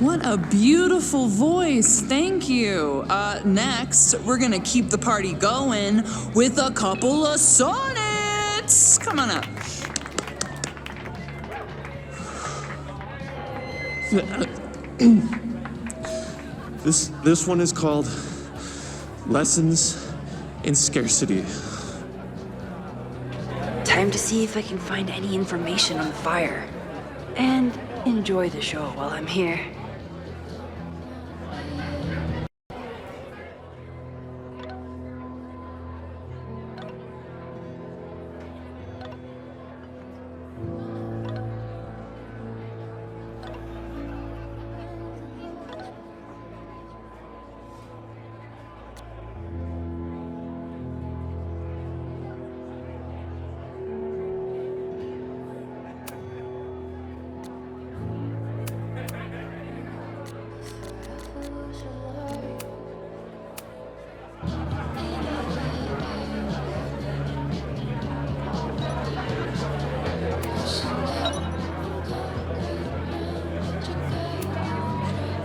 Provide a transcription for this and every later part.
What a beautiful voice. Thank you. Next, we're gonna keep the party going with a couple of sonnets. Come on up. This one is called Lessons in Scarcity. Time to see if I can find any information on the fire. And enjoy the show while I'm here.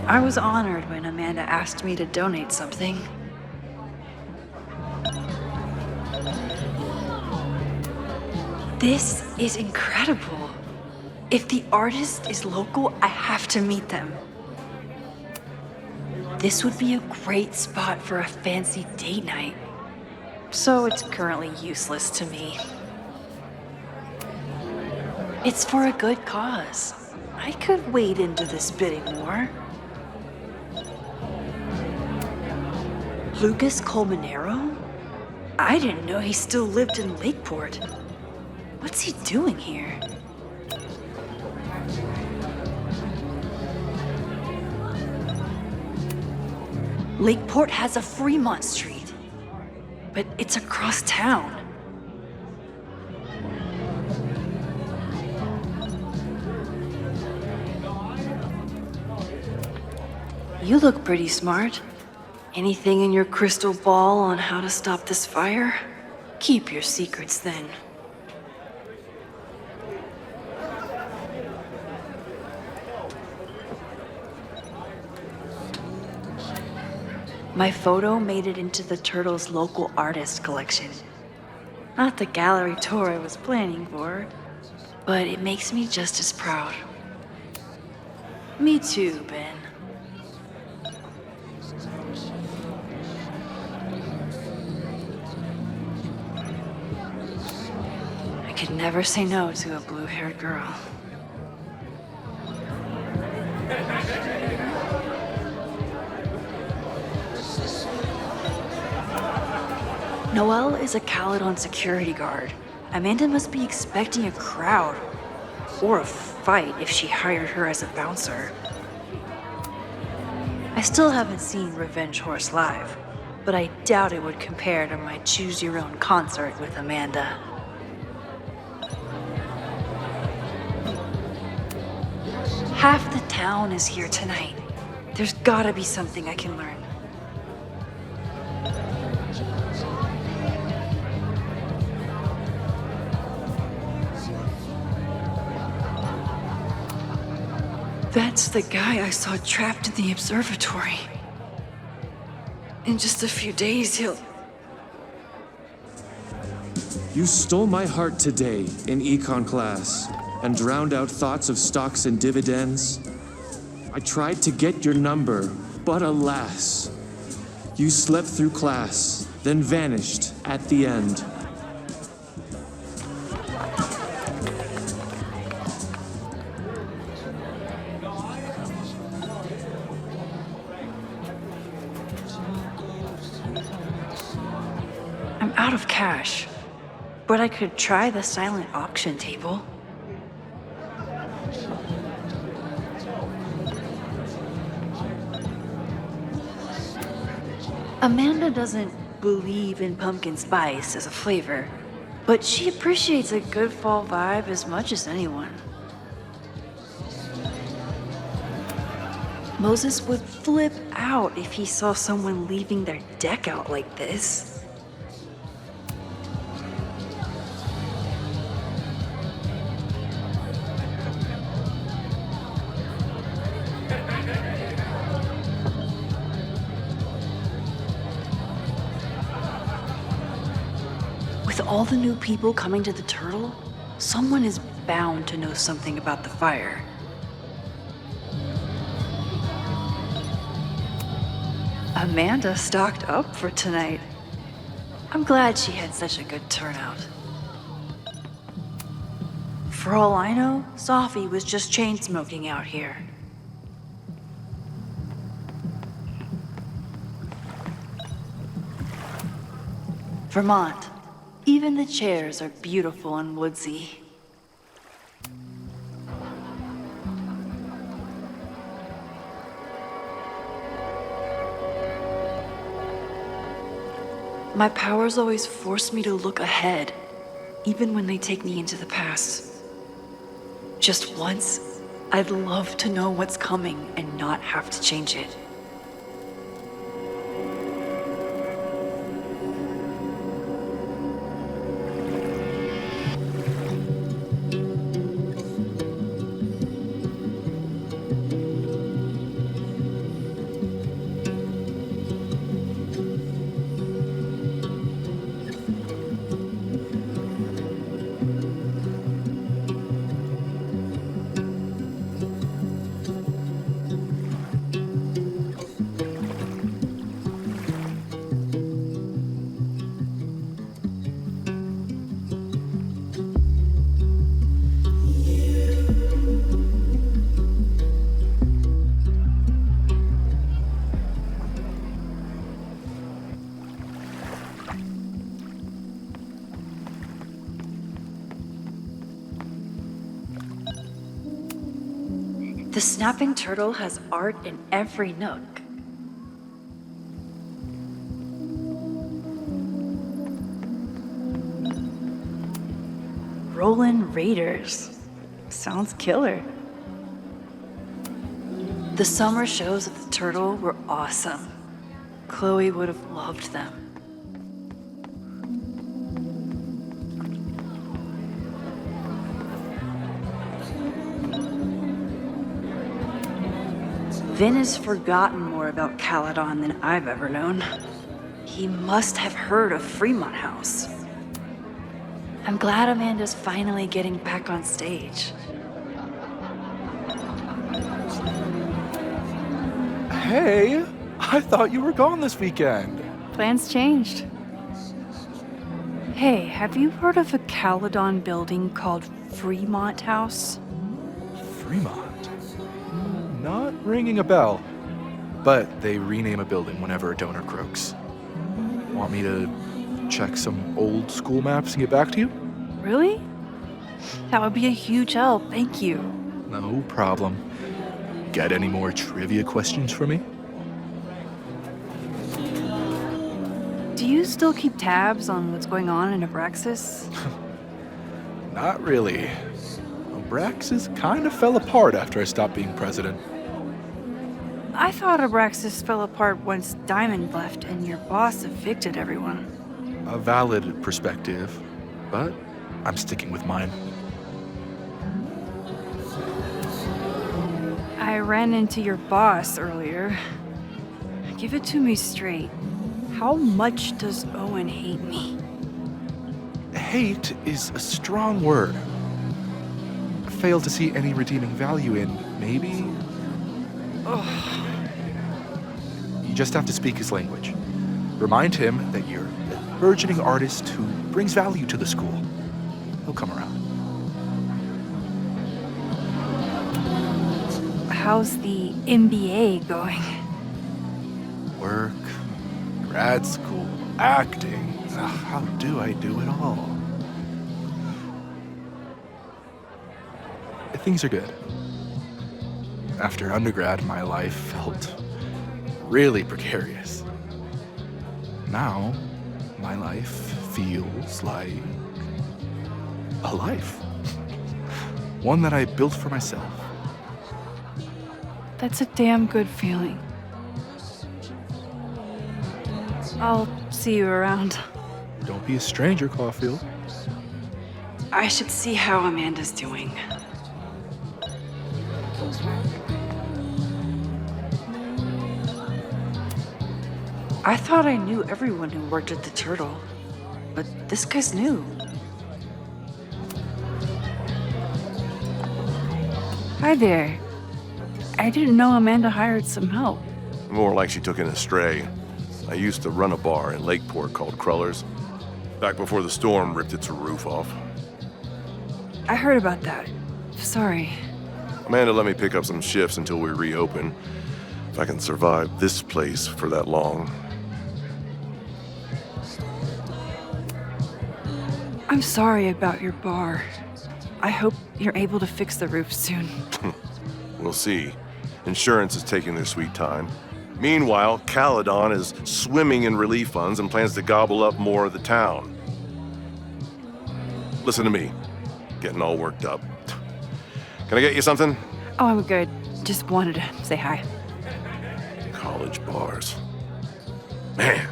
I was honored when Amanda asked me to donate something. This is incredible. If the artist is local, I have to meet them. This would be a great spot for a fancy date night. So it's currently useless to me. It's for a good cause. I could wade into this bidding war. Lucas Colmenero? I didn't know he still lived in Lakeport. What's he doing here? Lakeport has a Fremont Street, but it's across town. You look pretty smart. Anything in your crystal ball on how to stop this fire? Keep your secrets then. My photo made it into the Turtle's local artist collection. Not the gallery tour I was planning for, but it makes me just as proud. Me too, Ben. I could never say no to a blue-haired girl. Noelle is a Caledon security guard. Amanda must be expecting a crowd. Or a fight if she hired her as a bouncer. I still haven't seen Revenge Horse live, but I doubt it would compare to my Choose Your Own concert with Amanda. Half the town is here tonight. There's gotta be something I can learn. That's the guy I saw trapped in the observatory. In just a few days, he'll... You stole my heart today in econ class and drowned out thoughts of stocks and dividends. I tried to get your number, but alas, you slept through class, then vanished at the end. I'm out of cash, but I could try the silent auction table. Amanda doesn't believe in pumpkin spice as a flavor, but she appreciates a good fall vibe as much as anyone. Moses would flip out if he saw someone leaving their deck out like this. all the new people coming to the turtle, someone is bound to know something about the fire. Amanda stocked up for tonight. I'm glad she had such a good turnout. For all I know, Sophie was just chain smoking out here. Vermont. Even the chairs are beautiful and woodsy. My powers always force me to look ahead, even when they take me into the past. Just once, I'd love to know what's coming and not have to change it. The snapping turtle has art in every nook. Rollin' Raiders. Sounds killer. The summer shows at the Turtle were awesome. Chloe would have loved them. Vin has forgotten more about Caledon than I've ever known. He must have heard of Fremont House. I'm glad Amanda's finally getting back on stage. Hey, I thought you were gone this weekend. Plans changed. Hey, have you heard of a Caledon building called Fremont House? Fremont? Not ringing a bell. But they rename a building whenever a donor croaks. Want me to check some old school maps and get back to you? Really? That would be a huge help, thank you. No problem. Got any more trivia questions for me? Do you still keep tabs on what's going on in Abraxas? Not really. Abraxas kind of fell apart after I stopped being president. I thought Abraxas fell apart once Diamond left and your boss evicted everyone. A valid perspective, but I'm sticking with mine. I ran into your boss earlier. Give it to me straight. How much does Owen hate me? Hate is a strong word. Fail to see any redeeming value in, maybe? Ugh. You just have to speak his language. Remind him that you're a burgeoning artist who brings value to the school. He'll come around. How's the MBA going? Work, grad school, acting. Ugh, how do I do it all? Things are good. After undergrad, my life felt really precarious. Now, my life feels like a life. One that I built for myself. That's a damn good feeling. I'll see you around. Don't be a stranger, Claudfield. I should see how Amanda's doing. I thought I knew everyone who worked at the Turtle. but this guy's new. Hi there. I didn't know Amanda hired some help. More like she took in a stray. I used to run a bar in Lakeport called Crullers, back before the storm ripped its roof off. I heard about that. Sorry. Amanda let me pick up some shifts until we reopen. If I can survive this place for that long. I'm sorry about your bar. I hope you're able to fix the roof soon. We'll see. Insurance is taking their sweet time. Meanwhile, Caledon is swimming in relief funds and plans to gobble up more of the town. Listen to me. Getting all worked up. Can I get you something? Oh, I'm good. Just wanted to say hi. College bars. Man.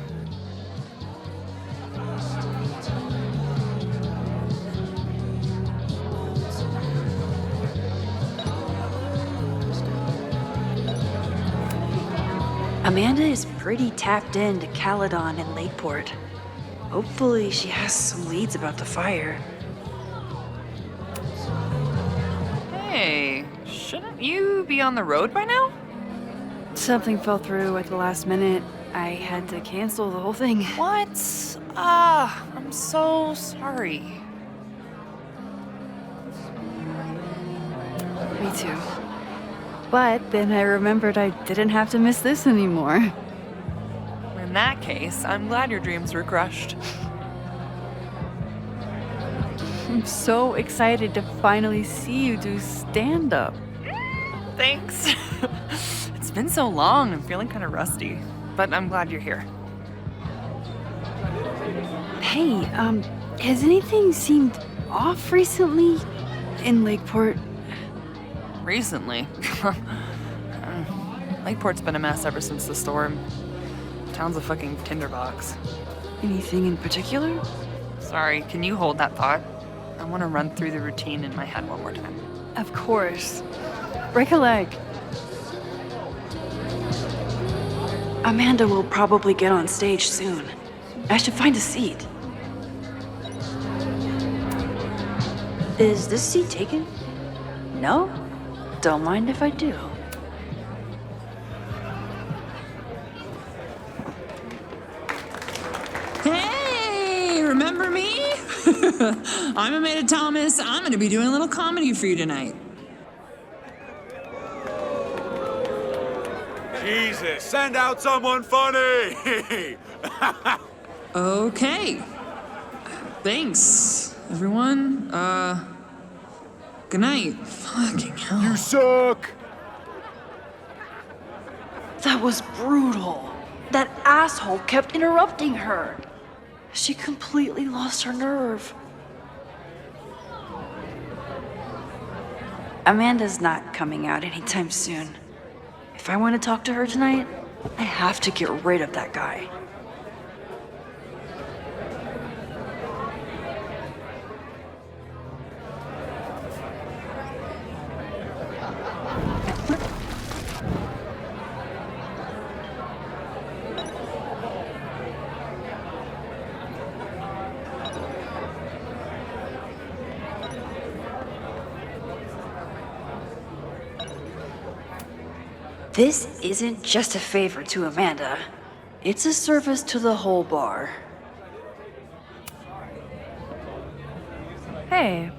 Amanda is pretty tapped into Caledon and Lakeport. Hopefully she has some leads about the fire. Hey, shouldn't you be on the road by now? Something fell through at the last minute. I had to cancel the whole thing. What? I'm so sorry. Me too. But then I remembered I didn't have to miss this anymore. In that case, I'm glad your dreams were crushed. I'm so excited to finally see you do stand-up. Thanks. It's been so long, I'm feeling kind of rusty. But I'm glad you're here. Hey, has anything seemed off recently in Lakeport? Recently. Lakeport's been a mess ever since the storm. Town's a fucking tinderbox. Anything in particular? Sorry, can you hold that thought? I want to run through the routine in my head one more time. Of course. Break a leg. Amanda will probably get on stage soon. I should find a seat. Is this seat taken? No? Don't mind if I do. Hey, remember me? I'm Amanda Thomas. I'm going to be doing a little comedy for you tonight. Jesus, send out someone funny! Okay. Thanks, everyone. Good night. Fucking hell. You suck! That was brutal. That asshole kept interrupting her. She completely lost her nerve. Amanda's not coming out anytime soon. If I want to talk to her tonight, I have to get rid of that guy. This isn't just a favor to Amanda. It's a service to the whole bar. Hey.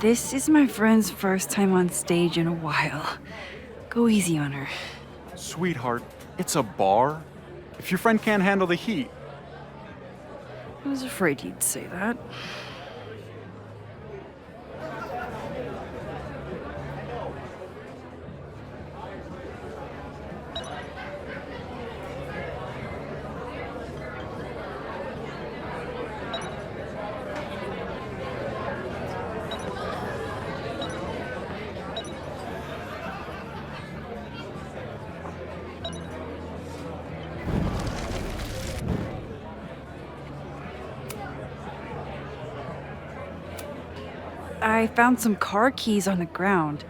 This is my friend's first time on stage in a while. Go easy on her. Sweetheart, it's a bar. If your friend can't handle the heat. I was afraid you'd say that. I found some car keys on the ground.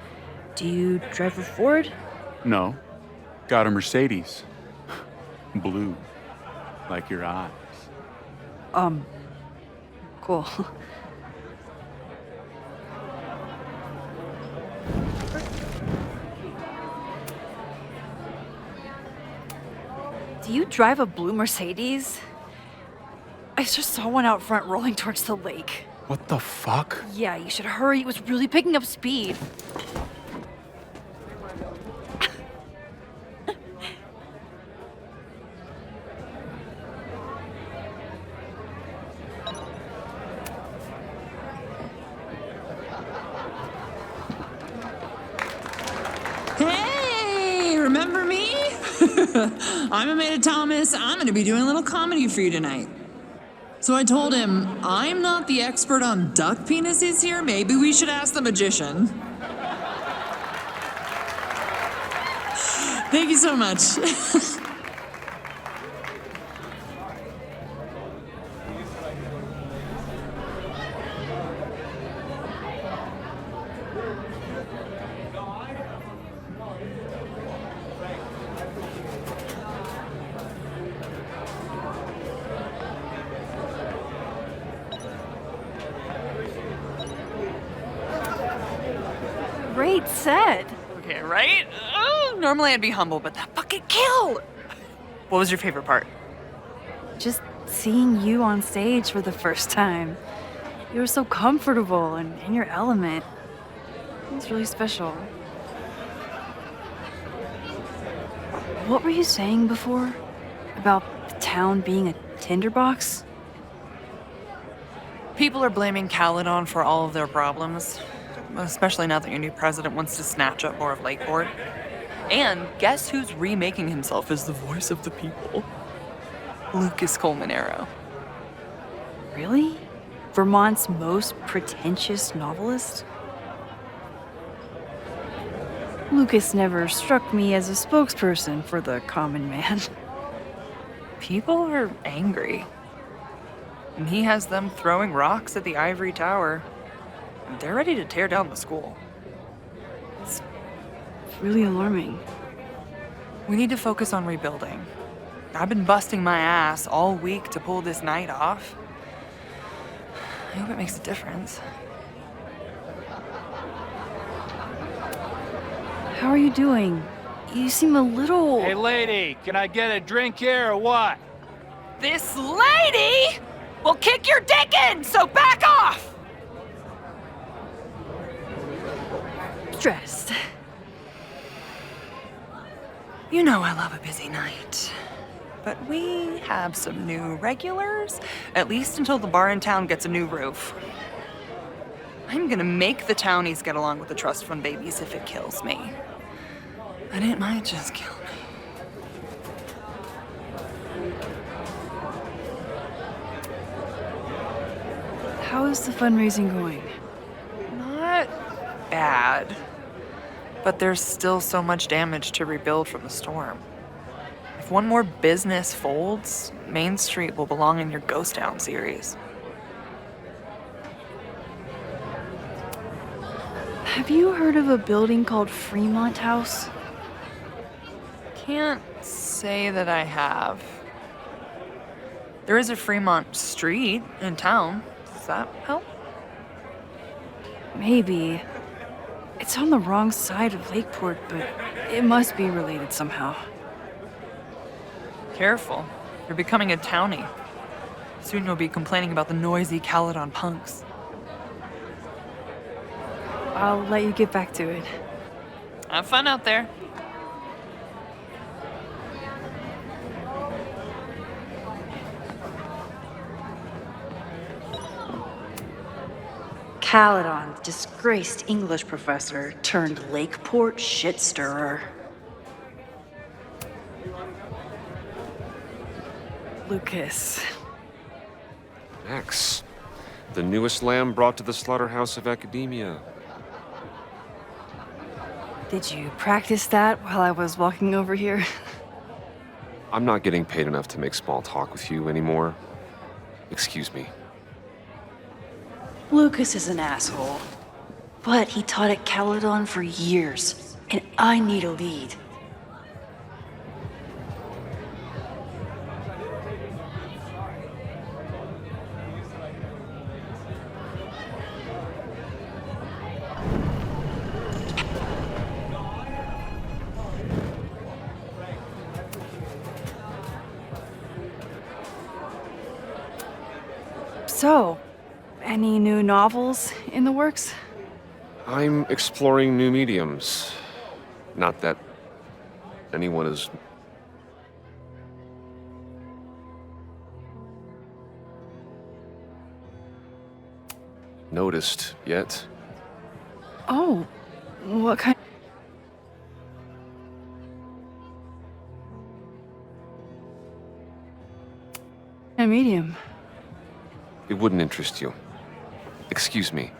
Do you drive a Ford? No. Got a Mercedes. Blue. Like your eyes. Cool. Do you drive a blue Mercedes? I just saw one out front rolling towards the lake. What the fuck? Yeah, you should hurry. It was really picking up speed. Hey, remember me? I'm Amanda Thomas. I'm going to be doing a little comedy for you tonight. So I told him, I'm not the expert on duck penises here. Maybe we should ask the magician. Thank you so much. Great set. Okay, right? Oh, normally I'd be humble, but that fucking killed! What was your favorite part? Just seeing you on stage for the first time. You were so comfortable and in your element. It was really special. What were you saying before? About the town being a tinderbox? People are blaming Caledon for all of their problems, especially now that your new president wants to snatch up more of Lakeport. And guess who's remaking himself as the voice of the people? Lucas Colmanero. Really? Vermont's most pretentious novelist? Lucas never struck me as a spokesperson for the common man. People are angry. And he has them throwing rocks at the Ivory Tower. And they're ready to tear down the school. It's really alarming. We need to focus on rebuilding. I've been busting my ass all week to pull this night off. I hope it makes a difference. How are you doing? You seem a little... Hey, lady, can I get a drink here or what? This lady will kick your dick in, so back off! Stressed. You know I love a busy night. But we have some new regulars, at least until the bar in town gets a new roof. I'm gonna make the townies get along with the trust fund babies if it kills me. And it might just kill me. How is the fundraising going? Not bad. But there's still so much damage to rebuild from the storm. If one more business folds, Main Street will belong in your Ghost Town series. Have you heard of a building called Fremont House? Can't say that I have. There is a Fremont Street in town. Does that help? Maybe. It's on the wrong side of Lakeport, but it must be related somehow. Careful. You're becoming a townie. Soon you'll be complaining about the noisy Caledon punks. I'll let you get back to it. Have fun out there. Caledon, disgraced English professor turned Lakeport shit stirrer. Lucas. Max, the newest lamb brought to the slaughterhouse of academia. Did you practice that while I was walking over here? I'm not getting paid enough to make small talk with you anymore. Excuse me. Lucas is an asshole, but he taught at Caledon for years, and I need a lead. So, any new novels in the works? I'm exploring new mediums. Not that anyone is noticed yet. Oh, what kind? A medium. It wouldn't interest you. Excuse me.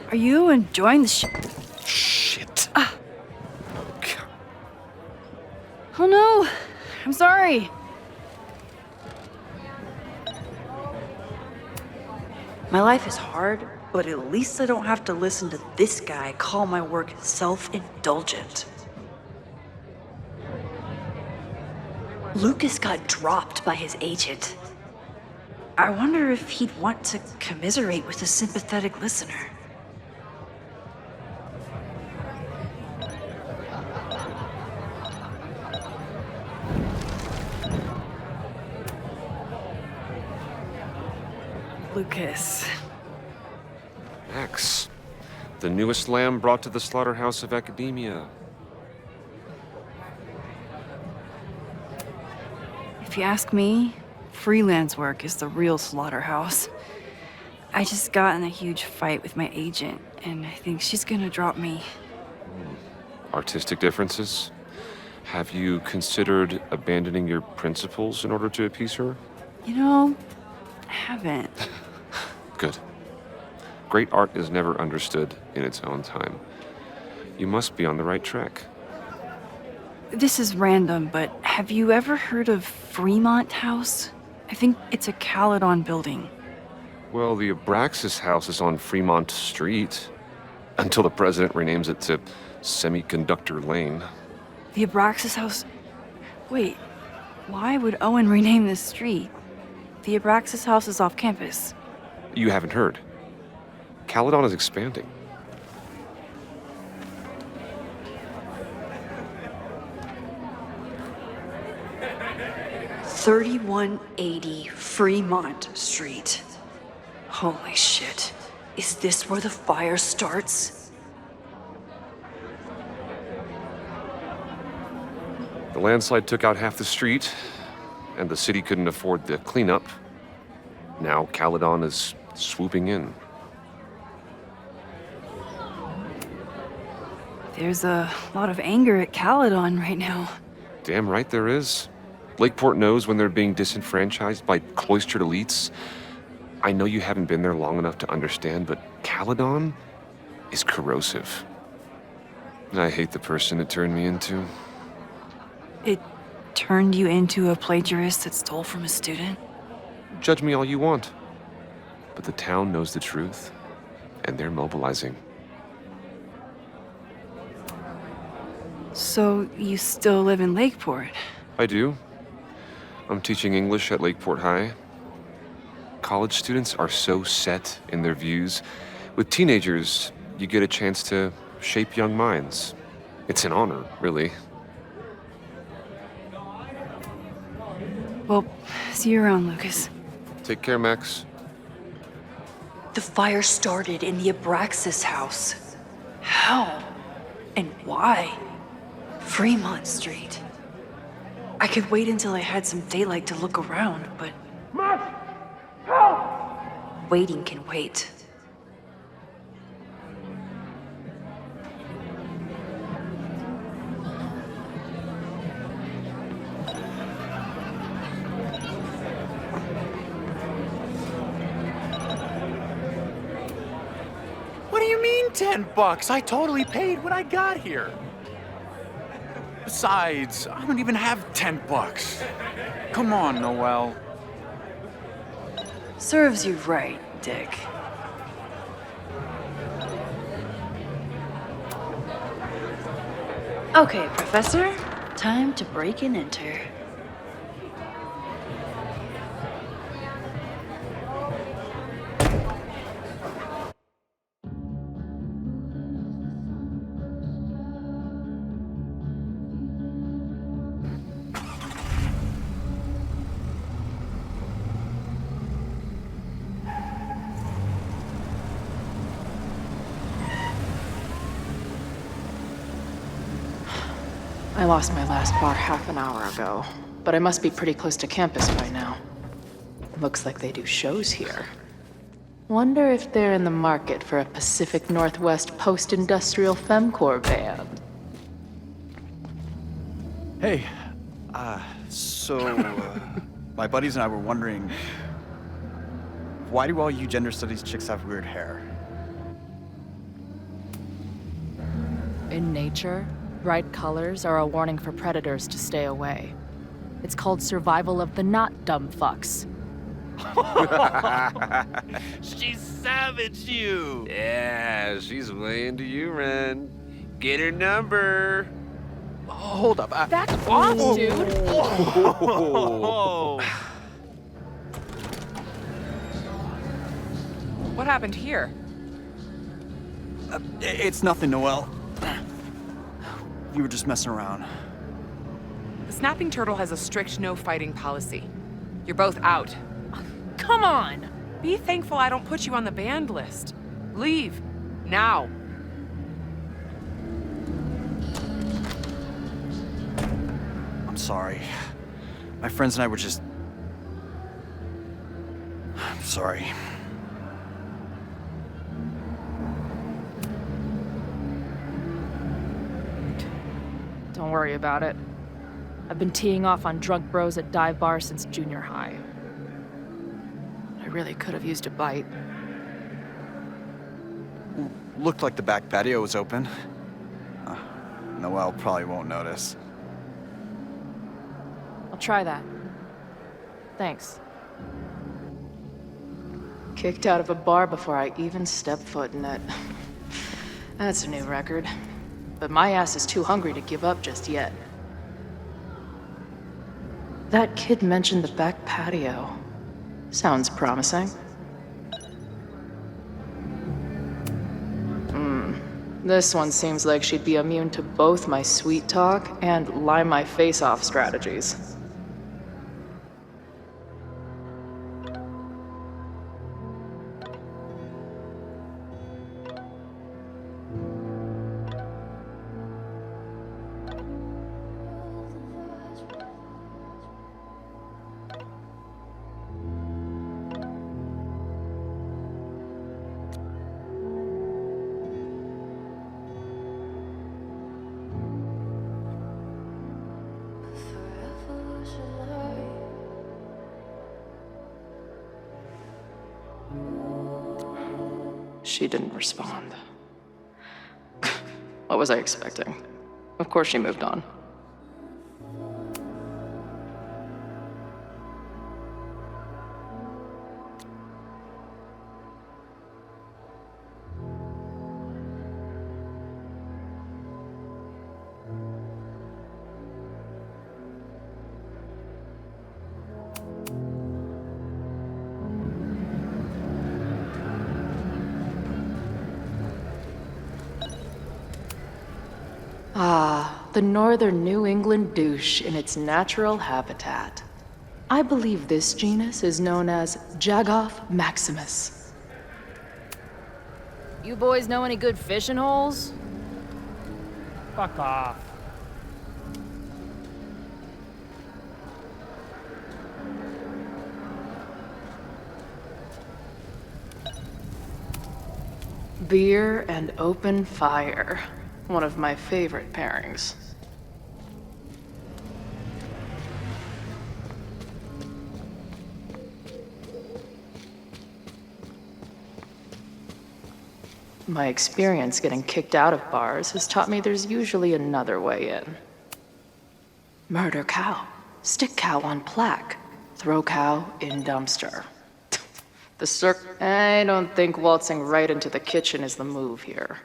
Are you enjoying the Shit. Oh no! I'm sorry! My life is hard, but at least I don't have to listen to this guy call my work self-indulgent. Lucas got dropped by his agent. I wonder if he'd want to commiserate with a sympathetic listener. Lucas. Max, the newest lamb brought to the slaughterhouse of academia. If you ask me, freelance work is the real slaughterhouse. I just got in a huge fight with my agent, and I think she's gonna drop me. Artistic differences? Have you considered abandoning your principles in order to appease her? You know, I haven't. Good. Great art is never understood in its own time. You must be on the right track. This is random, but have you ever heard of Fremont House? I think it's a Caledon building. Well, the Abraxas house is on Fremont Street. Until the president renames it to Semiconductor Lane. The Abraxas House? Wait, why would Owen rename this street? The Abraxas House is off campus. You haven't heard. Caledon is expanding. $3180 Fremont Street. Holy shit. Is this where the fire starts? The landslide took out half the street, and the city couldn't afford the cleanup. Now Caledon is swooping in. There's a lot of anger at Caledon right now. Damn right there is. Lakeport knows when they're being disenfranchised by cloistered elites. I know you haven't been there long enough to understand, but Caledon is corrosive. And I hate the person it turned me into. It turned you into a plagiarist that stole from a student? Judge me all you want. But the town knows the truth, and they're mobilizing. So you still live in Lakeport? I do. I'm teaching English at Lakeport High. College students are so set in their views. With teenagers, you get a chance to shape young minds. It's an honor, really. Well, see you around, Lucas. Take care, Max. The fire started in the Abraxas house. How? And why? Fremont Street. I could wait until I had some daylight to look around, but... Max! Help! Waiting can wait. What do you mean $10? I totally paid when I got here. Besides, I don't even have $10. Come on, Noel. Serves you right, Dick. Okay, Professor. Time to break and enter. I lost my last bar half an hour ago, but I must be pretty close to campus by now. Looks like they do shows here. Wonder if they're in the market for a Pacific Northwest post-industrial femcore band. Hey, my buddies and I were wondering, why do all you gender studies chicks have weird hair? In nature, bright colors are a warning for predators to stay away. It's called survival of the not dumb fucks. She savaged you! Yeah, she's way into you, Ren. Get her number! Hold up. Back off, dude! What happened here? It's nothing, Noelle. We were just messing around. The snapping turtle has a strict no fighting policy. You're both out. Come on! Be thankful I don't put you on the banned list. Leave. Now. I'm sorry. My friends and I were just... I'm sorry. Don't worry about it. I've been teeing off on drunk bros at dive bars since junior high. I really could have used a bite. Looked like the back patio was open. Noelle probably won't notice. I'll try that. Thanks. Kicked out of a bar before I even stepped foot in it. That's a new record. But my ass is too hungry to give up just yet. That kid mentioned the back patio. Sounds promising. This one seems like she'd be immune to both my sweet talk and lie my face off strategies. She didn't respond. What was I expecting? Of course she moved on. The northern New England douche in its natural habitat. I believe this genus is known as Jagoff maximus. You boys know any good fishing holes? Fuck off. Beer and open fire. One of my favorite pairings. My experience getting kicked out of bars has taught me there's usually another way in. Murder cow. Stick cow on plaque. Throw cow in dumpster. I don't think waltzing right into the kitchen is the move here.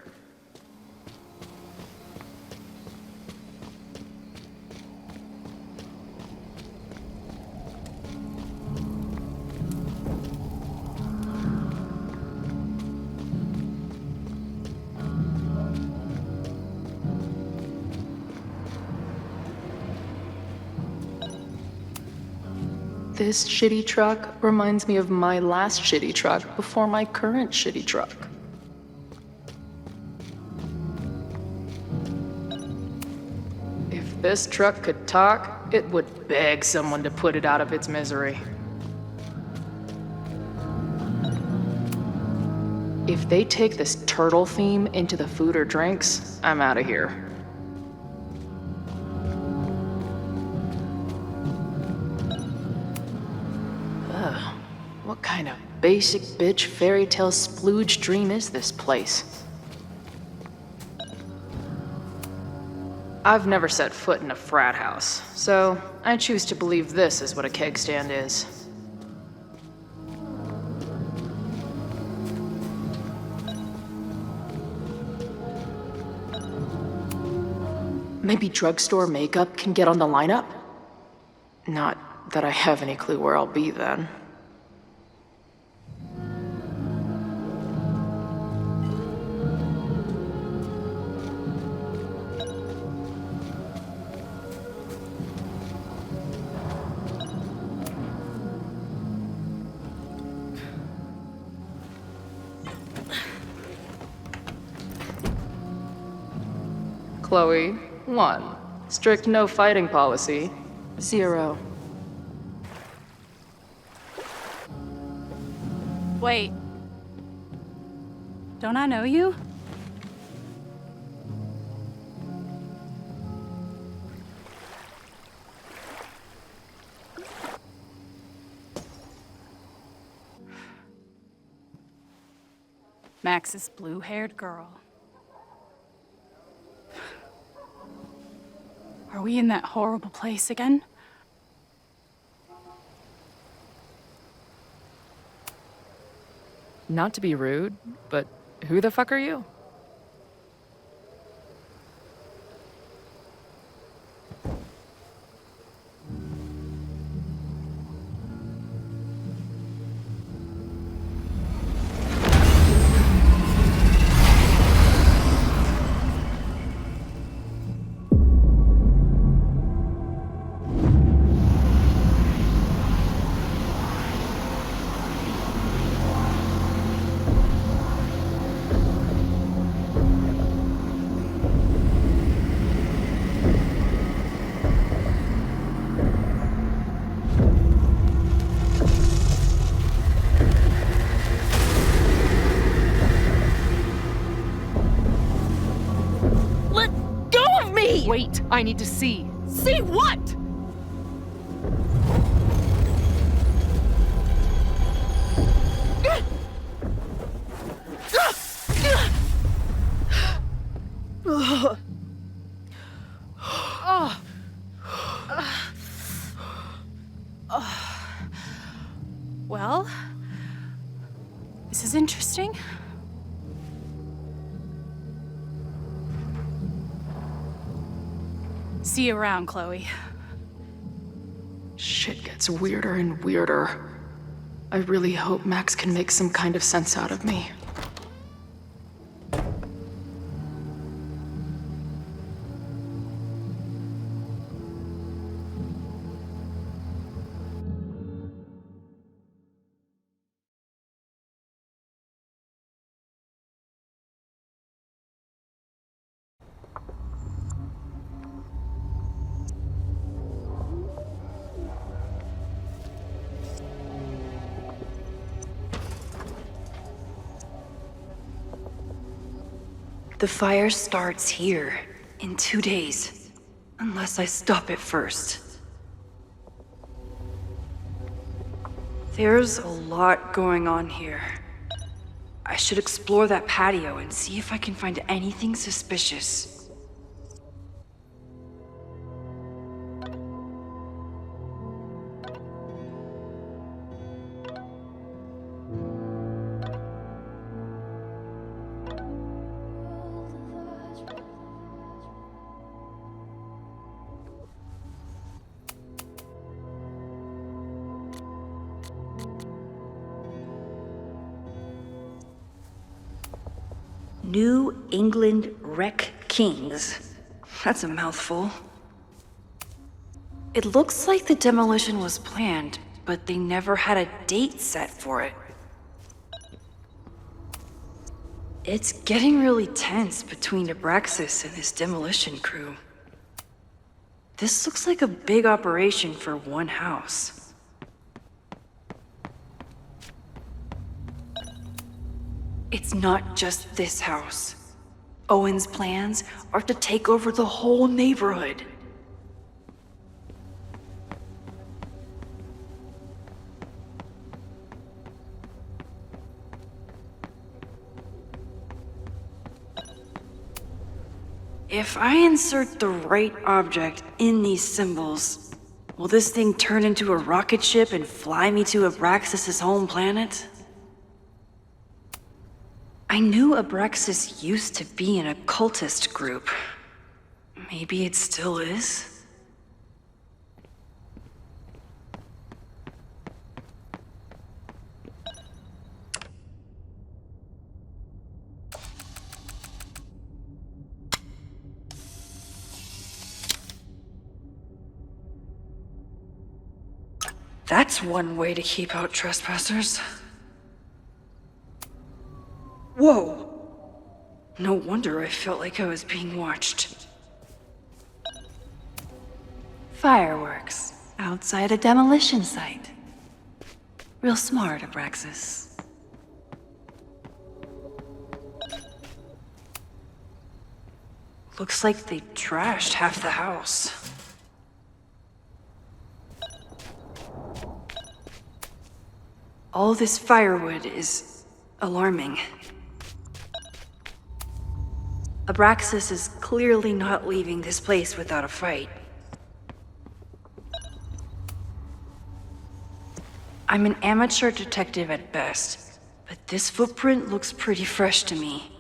This shitty truck reminds me of my last shitty truck before my current shitty truck. If this truck could talk, it would beg someone to put it out of its misery. If they take this turtle theme into the food or drinks, I'm out of here. Ugh, what kind of basic bitch fairy tale splooge dream is this place? I've never set foot in a frat house, so I choose to believe this is what a keg stand is. Maybe drugstore makeup can get on the lineup? Not that I have any clue where I'll be then. Chloe, 1. Strict no fighting policy. 0. Wait. Don't I know you? Max's blue-haired girl. Are we in that horrible place again? Not to be rude, but who the fuck are you? Wait, I need to see. See what? Well, this is interesting. See you around, Chloe. Shit gets weirder and weirder. I really hope Max can make some kind of sense out of me. The fire starts here in 2 days, unless I stop it first. There's a lot going on here. I should explore that patio and see if I can find anything suspicious. New England Wreck Kings. That's a mouthful. It looks like the demolition was planned, but they never had a date set for it. It's getting really tense between Abraxas and his demolition crew. This looks like a big operation for one house. It's not just this house. Owen's plans are to take over the whole neighborhood. If I insert the right object in these symbols, will this thing turn into a rocket ship and fly me to Abraxas' home planet? I knew Abraxas used to be an occultist group. Maybe it still is? That's one way to keep out trespassers. Whoa! No wonder I felt like I was being watched. Fireworks outside a demolition site. Real smart, Abraxas. Looks like they trashed half the house. All this firewood is alarming. Abraxas is clearly not leaving this place without a fight. I'm an amateur detective at best, but this footprint looks pretty fresh to me.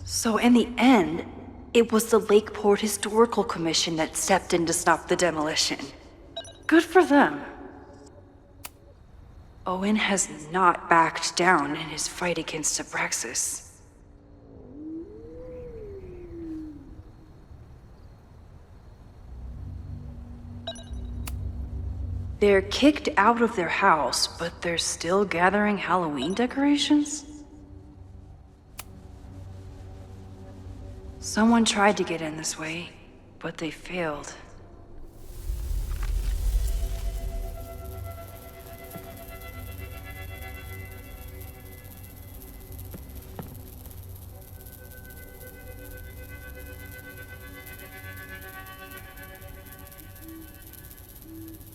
So in the end, it was the Lakeport Historical Commission that stepped in to stop the demolition. Good for them. Owen has not backed down in his fight against Abraxas. They're kicked out of their house, but they're still gathering Halloween decorations? Someone tried to get in this way, but they failed.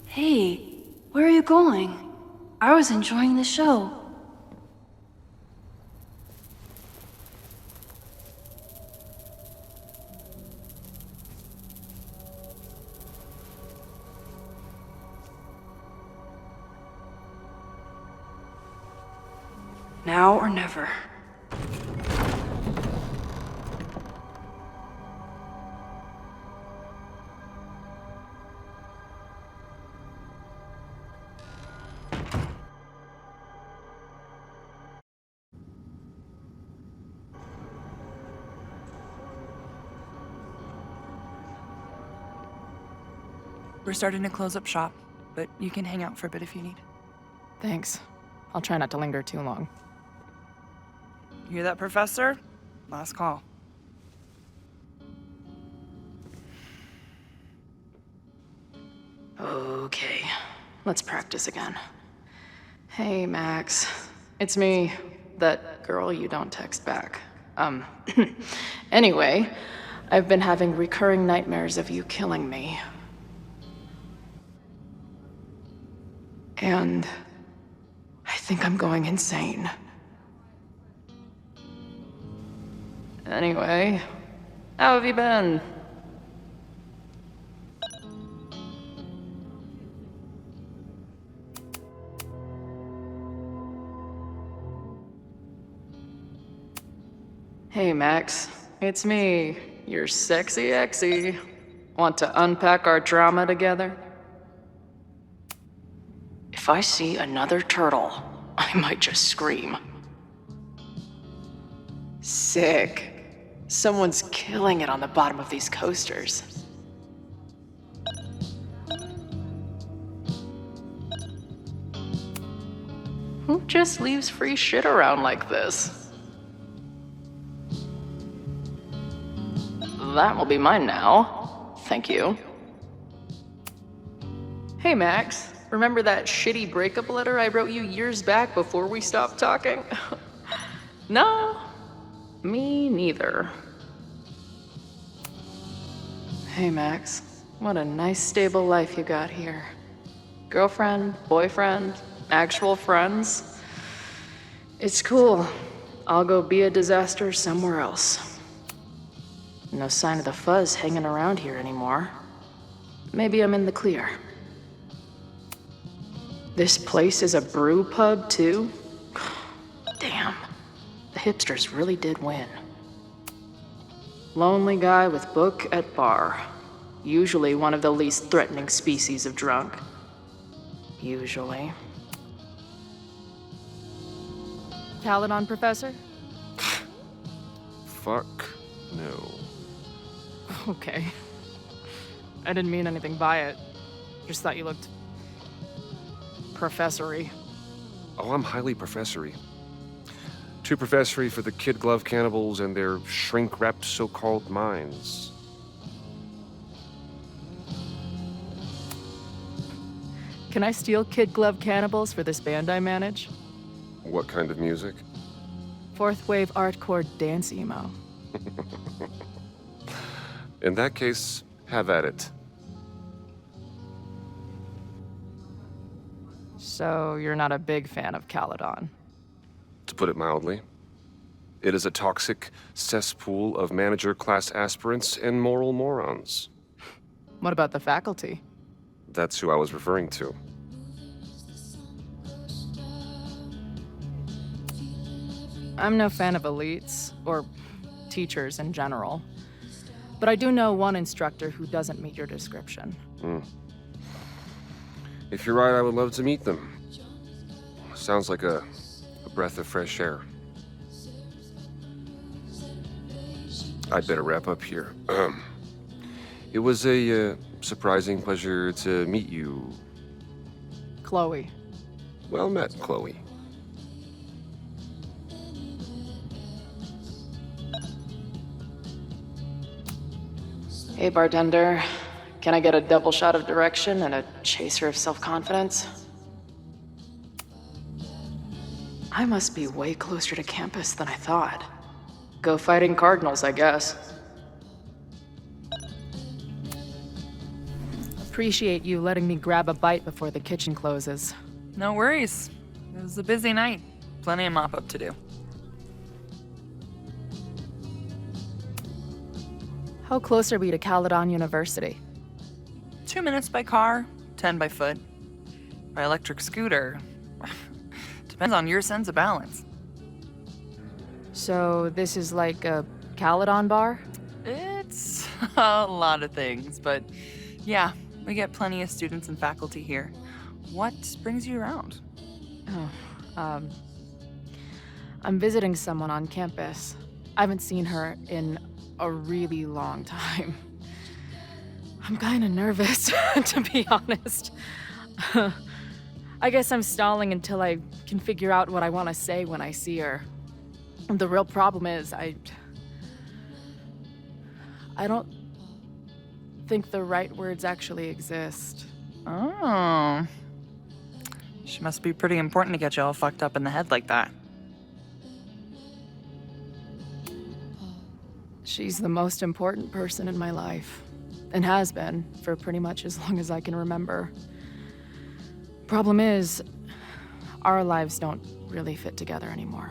Hey, where are you going? I was enjoying the show. Now or never. We're starting to close up shop, but you can hang out for a bit if you need. Thanks. I'll try not to linger too long. You hear that, Professor? Last call. Okay, let's practice again. Hey, Max. It's me, that girl you don't text back. Anyway, I've been having recurring nightmares of you killing me. And I think I'm going insane. Anyway, how have you been? Hey, Max. It's me, your sexy exy. Want to unpack our drama together? If I see another turtle, I might just scream. Sick. Someone's killing it on the bottom of these coasters. Who just leaves free shit around like this? that will be mine now. Thank you. Hey, Max. Remember that shitty breakup letter I wrote you years back before we stopped talking? No, me neither. Hey, Max. What a nice, stable life you got here. Girlfriend, boyfriend, actual friends. It's cool. I'll go be a disaster somewhere else. No sign of the fuzz hanging around here anymore. Maybe I'm in the clear. This place is a brew pub, too? Damn. The hipsters really did win. Lonely guy with book at bar. Usually one of the least threatening species of drunk. Usually. Caledon, Professor? Fuck no. Okay. I didn't mean anything by it. Just thought you looked... professory. Oh, I'm highly professory. Too professory for the kid glove cannibals and their shrink-wrapped so-called minds. Can I steal kid glove cannibals for this band I manage? What kind of music? Fourth wave artcore dance emo. In that case, have at it. So you're not a big fan of Caledon? To put it mildly. It is a toxic cesspool of manager-class aspirants and moral morons. What about the faculty? That's who I was referring to. I'm no fan of elites, or teachers in general. But I do know one instructor who doesn't meet your description. If you're right, I would love to meet them. Sounds like a breath of fresh air. I'd better wrap up here. It was a surprising pleasure to meet you. Chloe. Well met, Chloe. Hey, bartender. Can I get a double shot of direction and a chaser of self-confidence? I must be way closer to campus than I thought. Go fighting Cardinals, I guess. Appreciate you letting me grab a bite before the kitchen closes. No worries. It was a busy night. Plenty of mop-up to do. How close are we to Caledon University? 2 minutes by car, 10 by foot. By electric scooter. Depends on your sense of balance. So this is like a Caledon bar? It's a lot of things, but yeah, we get plenty of students and faculty here. What brings you around? I'm visiting someone on campus. I haven't seen her in a really long time. I'm kind of nervous, to be honest. I guess I'm stalling until I can figure out what I want to say when I see her. The real problem is, I don't think the right words actually exist. Oh. She must be pretty important to get you all fucked up in the head like that. She's the most important person in my life, and has been for pretty much as long as I can remember. Problem is, our lives don't really fit together anymore.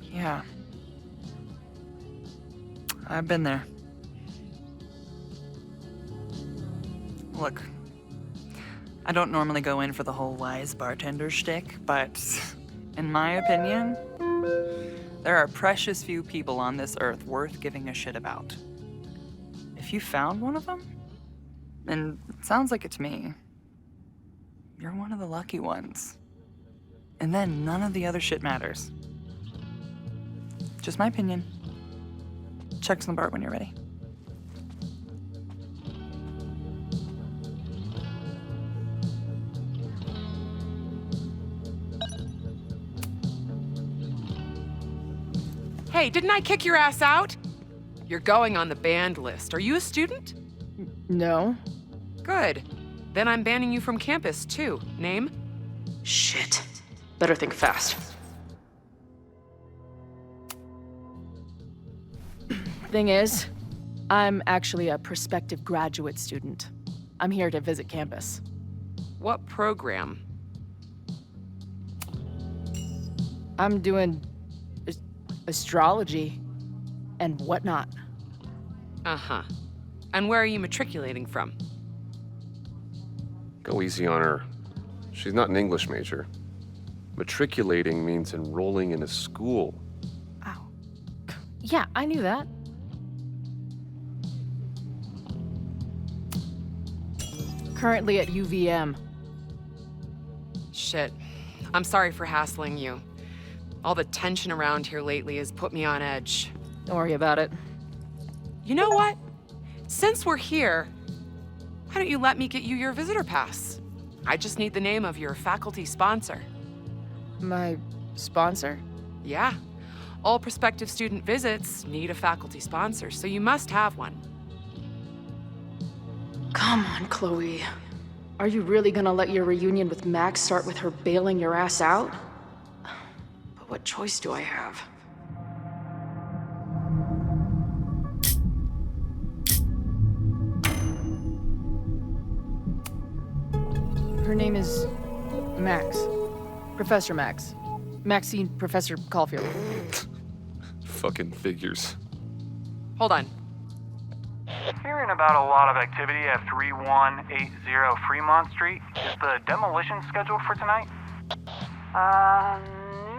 Yeah. I've been there. Look, I don't normally go in for the whole wise bartender shtick, but in my opinion, there are precious few people on this earth worth giving a shit about. If you found one of them, and it sounds like it to me, you're one of the lucky ones. And then none of the other shit matters. Just my opinion. Check's on the bar when you're ready. Hey, didn't I kick your ass out? You're going on the banned list. Are you a student? No. Good. Then I'm banning you from campus, too. Name? Shit. Better think fast. Thing is, I'm actually a prospective graduate student. I'm here to visit campus. What program? I'm doing astrology and whatnot. Uh-huh. And where are you matriculating from? Go easy on her. She's not an English major. Matriculating means enrolling in a school. Ow. Yeah, I knew that. Currently at UVM. Shit. I'm sorry for hassling you. All the tension around here lately has put me on edge. Don't worry about it. You know what? Since we're here, why don't you let me get you your visitor pass? I just need the name of your faculty sponsor. My sponsor? Yeah. All prospective student visits need a faculty sponsor, so you must have one. Come on, Chloe. Are you really gonna let your reunion with Max start with her bailing your ass out? But what choice do I have? Her name is Max. Professor Max. Maxine Professor Caulfield. Fucking figures. Hold on. Hearing about a lot of activity at 3180 Fremont Street. Is the demolition scheduled for tonight?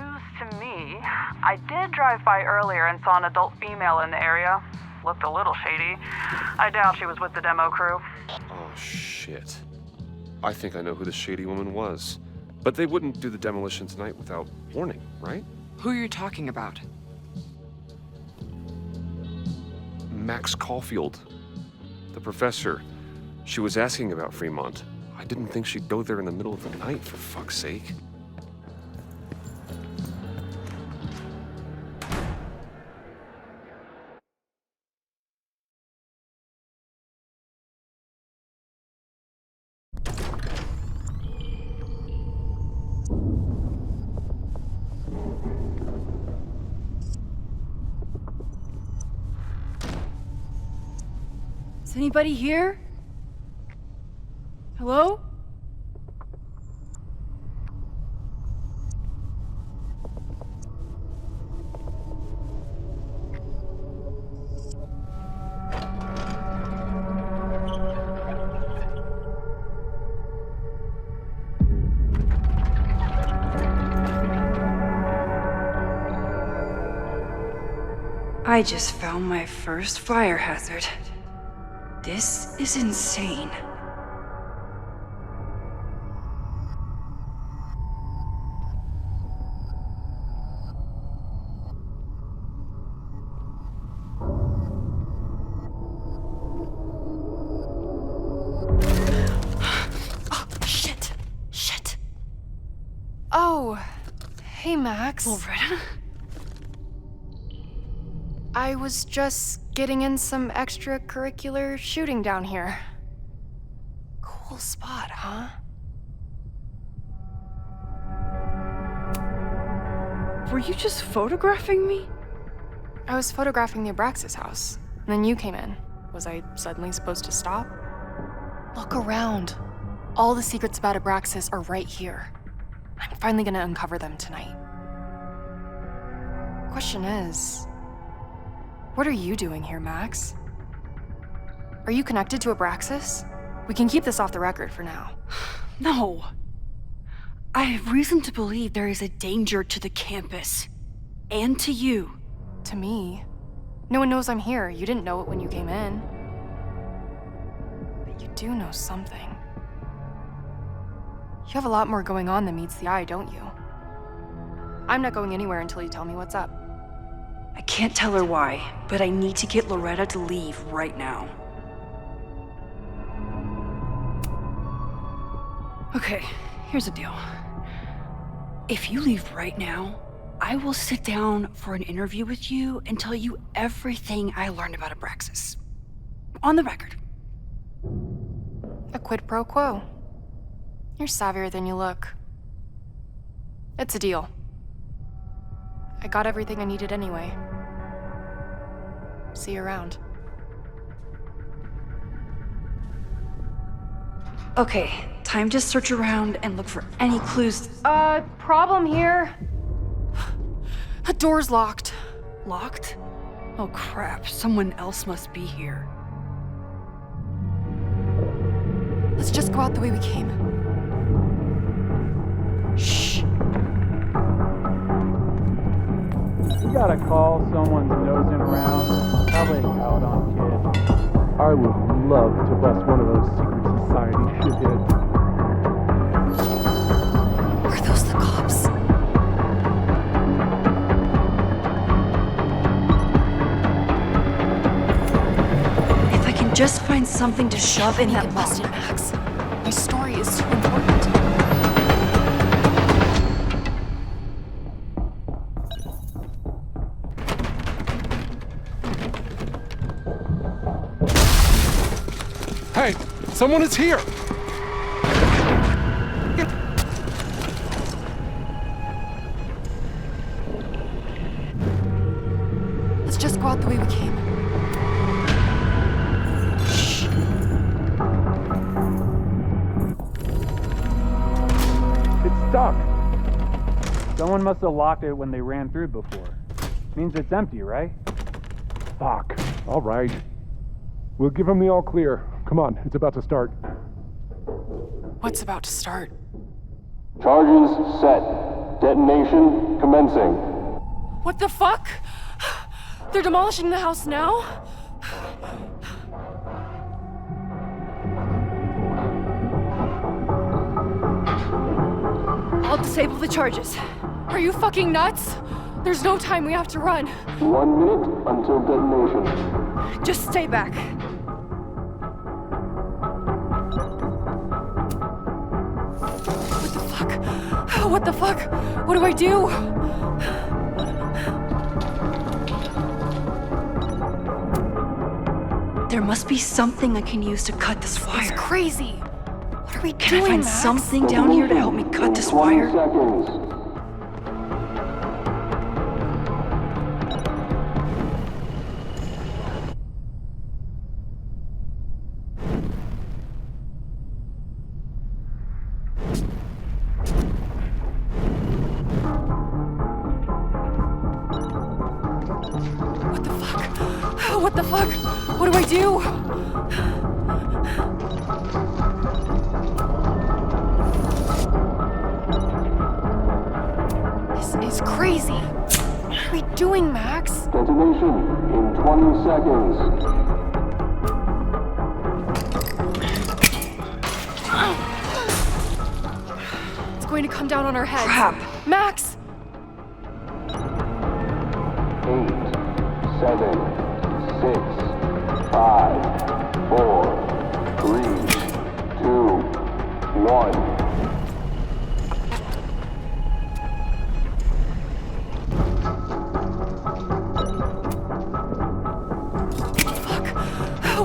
News to me. I did drive by earlier and saw an adult female in the area. Looked a little shady. I doubt she was with the demo crew. Oh, shit. I think I know who the shady woman was. But they wouldn't do the demolition tonight without warning, right? Who are you talking about? Max Caulfield. The professor. She was asking about Fremont. I didn't think she'd go there in the middle of the night, for fuck's sake. Is anybody here? Hello? I just found my first fire hazard. This is insane. Oh, shit. Shit. Oh, hey, Max. Loretta? I was just getting in some extracurricular shooting down here. Cool spot, huh? Were you just photographing me? I was photographing the Abraxas house, and then you came in. Was I suddenly supposed to stop? Look around. All the secrets about Abraxas are right here. I'm finally gonna uncover them tonight. Question is, what are you doing here, Max? Are you connected to Abraxas? We can keep this off the record for now. No. I have reason to believe there is a danger to the campus. And to you. To me? No one knows I'm here. You didn't know it when you came in. But you do know something. You have a lot more going on than meets the eye, don't you? I'm not going anywhere until you tell me what's up. I can't tell her why, but I need to get Loretta to leave right now. Okay, here's the deal. If you leave right now, I will sit down for an interview with you and tell you everything I learned about Abraxas. On the record. A quid pro quo. You're savvier than you look. It's a deal. I got everything I needed anyway. See you around. Okay, time to search around and look for any clues. Problem here. The door's locked. Locked? Oh crap, someone else must be here. Let's just go out the way we came. Shh. We got a call, someone's nosing around. Probably a Caledon kid. I would love to bust one of those secret society shitheads. Are those the cops? If I can just find something to shove in that lock. Busted, Max. My story is too important. Hey, someone is here! Let's just go out the way we came. It's stuck. Someone must have locked it when they ran through before. Means it's empty, right? Fuck. All right. We'll give him the all clear. Come on, it's about to start. What's about to start? Charges set. Detonation commencing. What the fuck? They're demolishing the house now? I'll disable the charges. Are you fucking nuts? There's no time, we have to run. 1 minute until detonation. Just stay back. What the fuck? What do I do? There must be something I can use to cut this wire. It's crazy. What are we Can doing, I find Max? something down here to help me cut this wire? 20 seconds. What the fuck? What do I do? This is crazy. What are we doing, Max? Detonation in 20 seconds. It's going to come down on our heads. Crap. Max! 8, 7, 6, 5, 4, 3, 2, 1.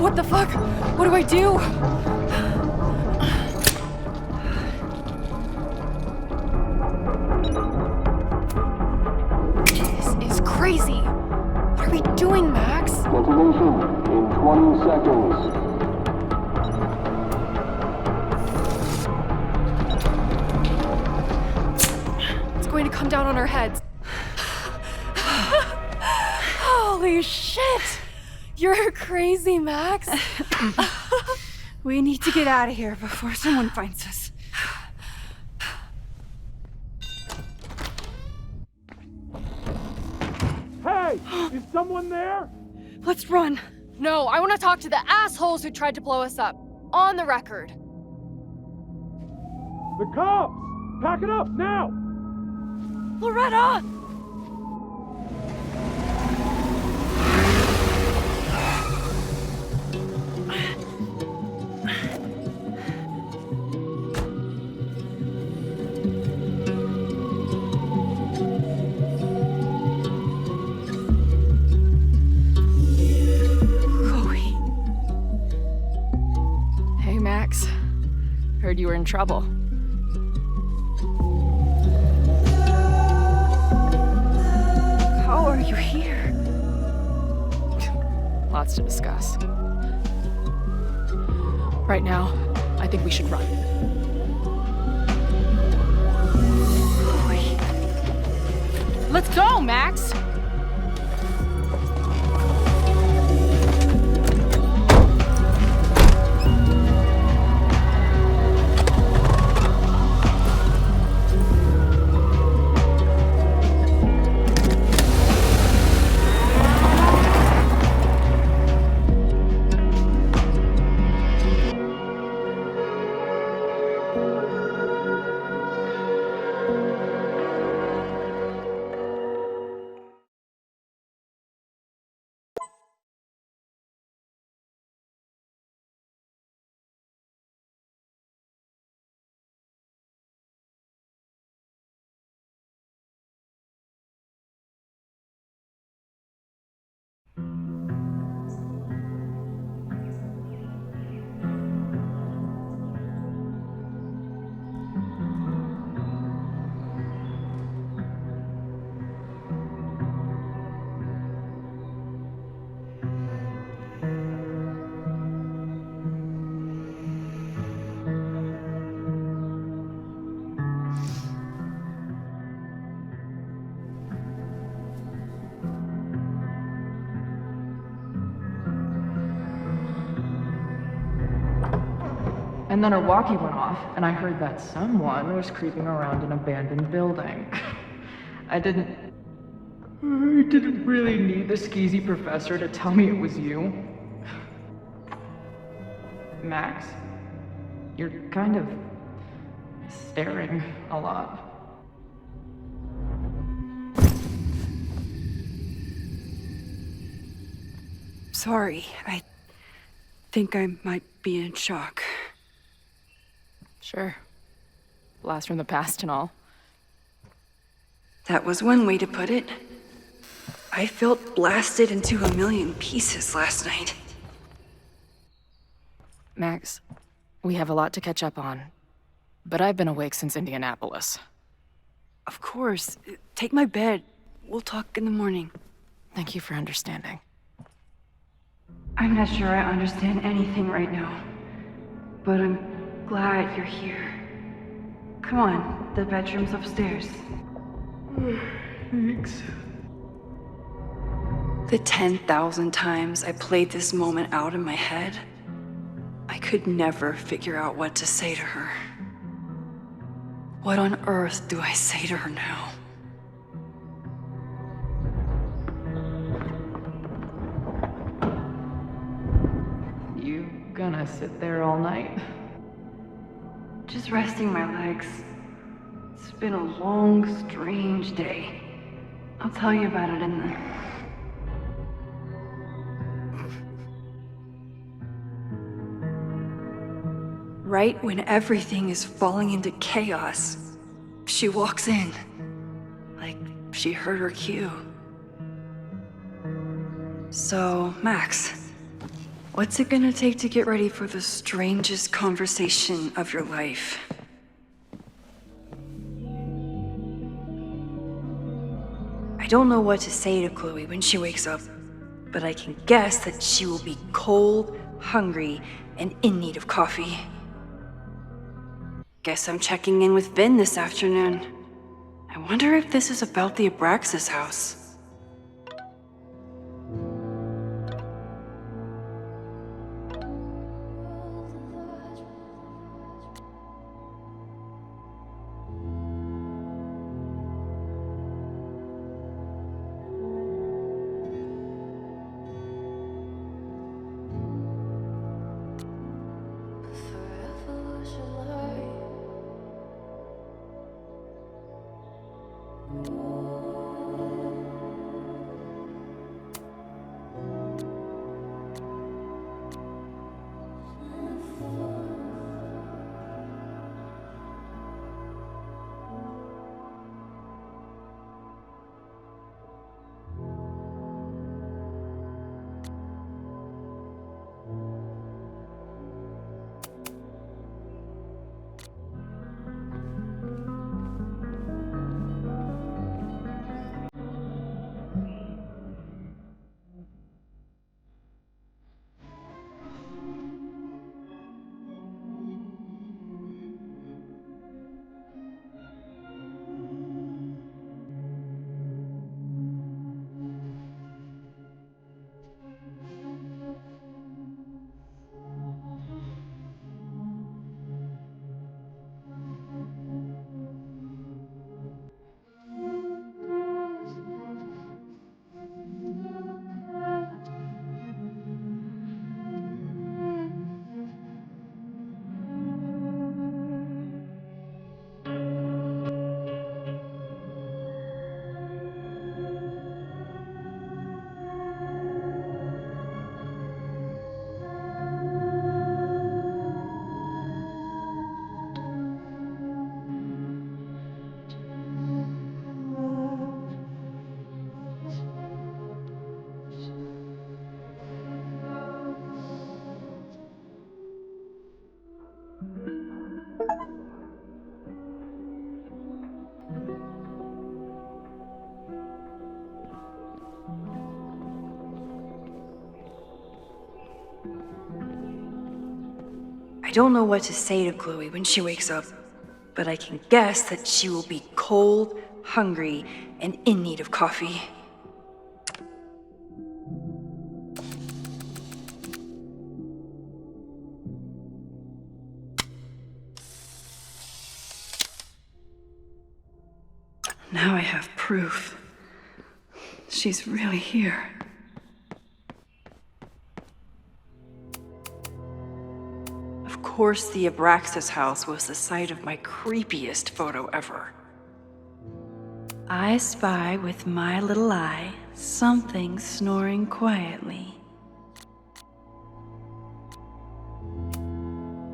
What the fuck? What do I do? This is crazy. What are we doing, Max? Detonation in 20 seconds. It's going to come down on our heads. Holy shit! You're crazy, Max. We need to get out of here before someone finds us. Hey! Is someone there? Let's run. No, I want to talk to the assholes who tried to blow us up. On the record. The cops! Pack it up, now! Loretta! you were in trouble. How are you here? Lots to discuss. Right now, I think we should run. Let's go, Max! And then her walkie went off, and I heard that someone was creeping around an abandoned building. I didn't really need the skeezy professor to tell me it was you. Max, you're kind of staring a lot. Sorry, I think I might be in shock. Sure. Blast from the past and all. That was one way to put it. I felt blasted into a million pieces last night. Max, we have a lot to catch up on, but I've been awake since Indianapolis. Of course. Take my bed. We'll talk in the morning. Thank you for understanding. I'm not sure I understand anything right now, but I'm glad you're here. Come on, the bedroom's upstairs. Thanks. The 10,000 times I played this moment out in my head, I could never figure out what to say to her. What on earth do I say to her now? You gonna sit there all night? Just resting my legs. It's been a long, strange day. I'll tell you about it in the... Right when everything is falling into chaos, she walks in. Like she heard her cue. So, Max, what's it gonna take to get ready for the strangest conversation of your life? I don't know what to say to Chloe when she wakes up, but I can guess that she will be cold, hungry, and in need of coffee. Guess I'm checking in with Vin this afternoon. I wonder if this is about the Abraxas house. I don't know what to say to Chloe when she wakes up, but I can guess that she will be cold, hungry, and in need of coffee. Now I have proof. She's really here. Of course, the Abraxas house was the site of my creepiest photo ever. I spy with my little eye something snoring quietly.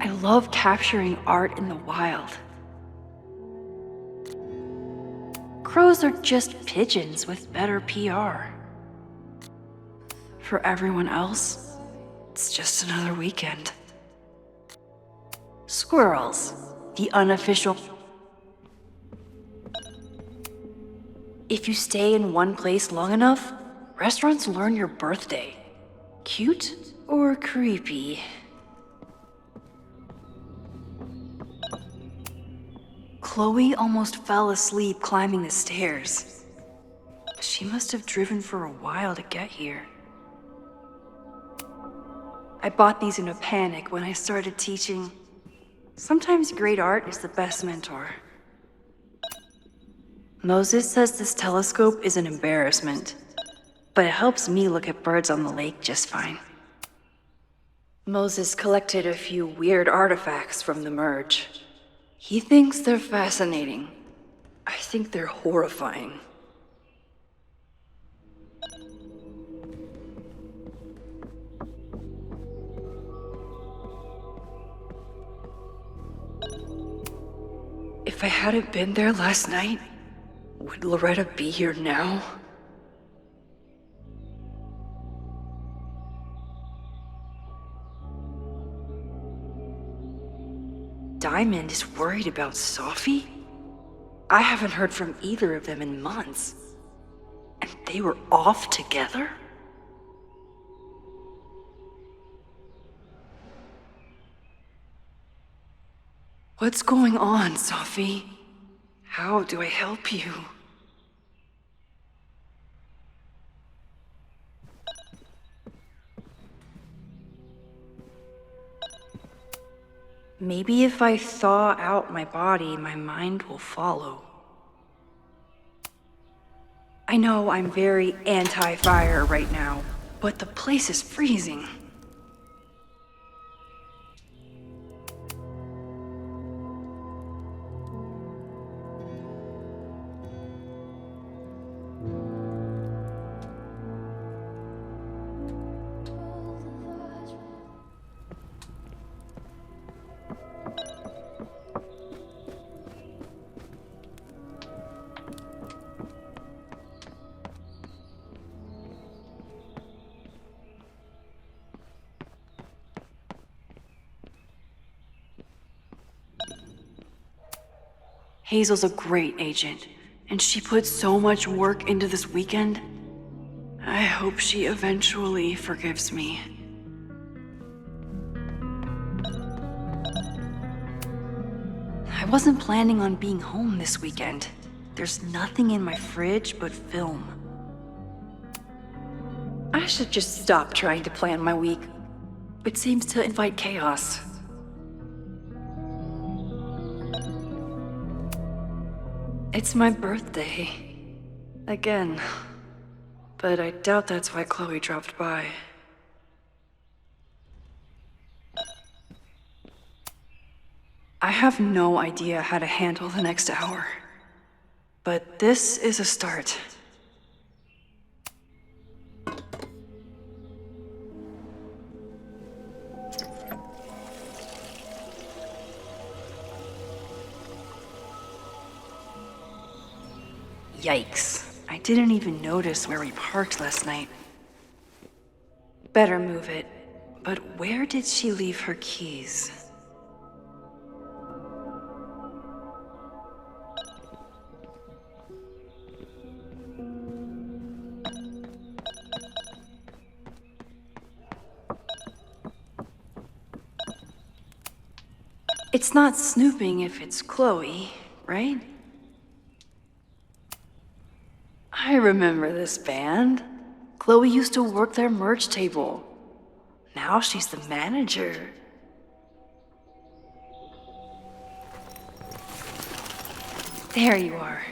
I love capturing art in the wild. Crows are just pigeons with better PR. For everyone else, it's just another weekend. Squirrels, the unofficial. If you stay in one place long enough, restaurants learn your birthday. Cute or creepy? Chloe almost fell asleep climbing the stairs. She must have driven for a while to get here. I bought these in a panic when I started teaching. Sometimes great art is the best mentor. Moses says this telescope is an embarrassment, but it helps me look at birds on the lake just fine. Moses collected a few weird artifacts from the merge. He thinks they're fascinating. I think they're horrifying. If I hadn't been there last night, would Loretta be here now? Diamond is worried about Sophie? I haven't heard from either of them in months. And they were off together? What's going on, Sophie? How do I help you? Maybe if I thaw out my body, my mind will follow. I know I'm very anti-fire right now, but the place is freezing. Hazel's a great agent, and she put so much work into this weekend. I hope she eventually forgives me. I wasn't planning on being home this weekend. There's nothing in my fridge but film. I should just stop trying to plan my week. It seems to invite chaos. It's my birthday. Again. But I doubt that's why Chloe dropped by. I have no idea how to handle the next hour. But this is a start. Yikes. I didn't even notice where we parked last night. Better move it. But where did she leave her keys? It's not snooping if it's Chloe, right? I remember this band. Chloe used to work their merch table. Now she's the manager. There you are.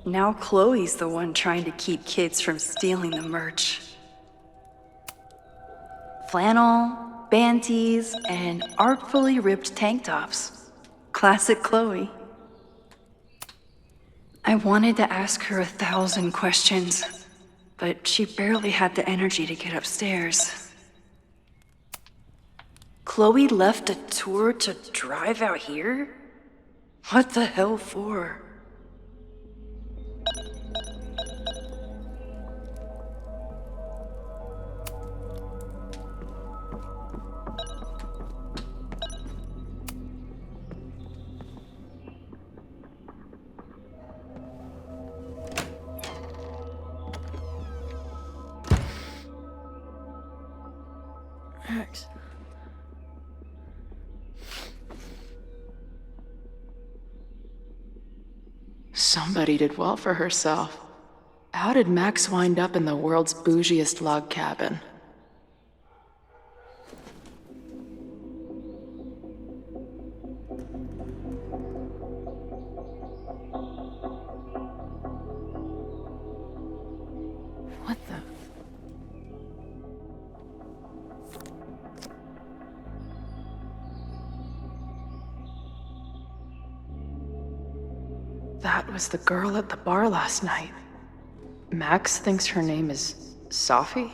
Now Chloe's the one trying to keep kids from stealing the merch. Flannel, band tees, and artfully ripped tank tops. Classic Chloe. I wanted to ask her 1,000 questions, but she barely had the energy to get upstairs. Chloe left a tour to drive out here? What the hell for? Max. Somebody did well for herself. How did Max wind up in the world's bougiest log cabin? What the? That was the girl at the bar last night. Max thinks her name is Sophie?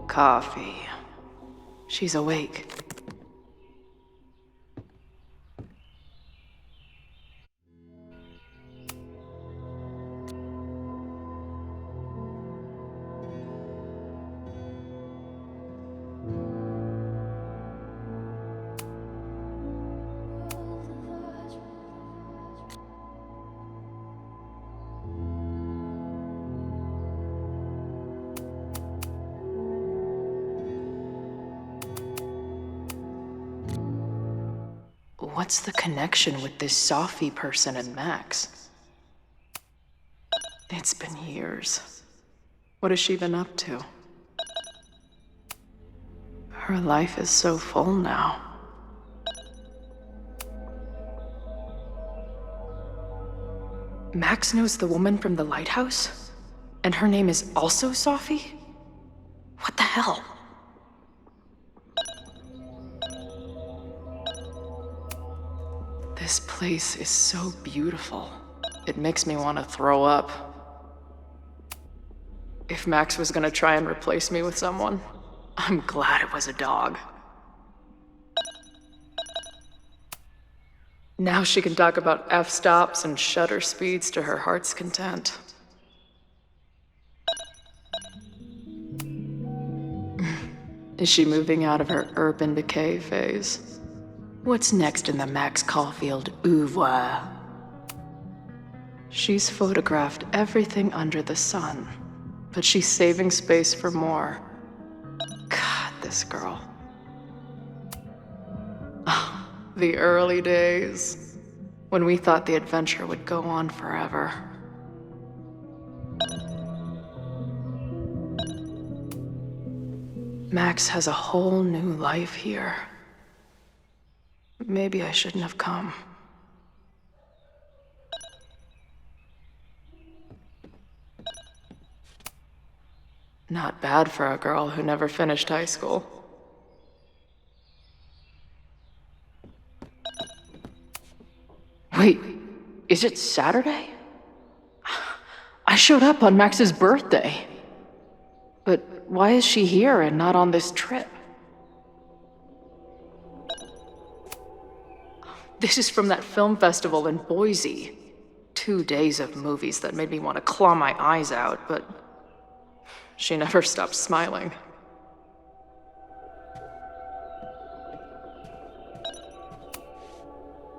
Coffee. She's awake. What's the connection with this Sophie person and Max? It's been years. What has she been up to? Her life is so full now. Max knows the woman from the lighthouse? And her name is also Sophie? What the hell? This place is so beautiful. It makes me want to throw up. If Max was gonna try and replace me with someone, I'm glad it was a dog. Now she can talk about f-stops and shutter speeds to her heart's content. Is she moving out of her urban decay phase? What's next in the Max Caulfield oeuvre? She's photographed everything under the sun, but she's saving space for more. God, this girl. Oh, the early days, when we thought the adventure would go on forever. Max has a whole new life here. Maybe I shouldn't have come. Not bad for a girl who never finished high school. Wait, is it Saturday? I showed up on Max's birthday. But why is she here and not on this trip? This is from that film festival in Boise. 2 days of movies that made me want to claw my eyes out, but she never stopped smiling.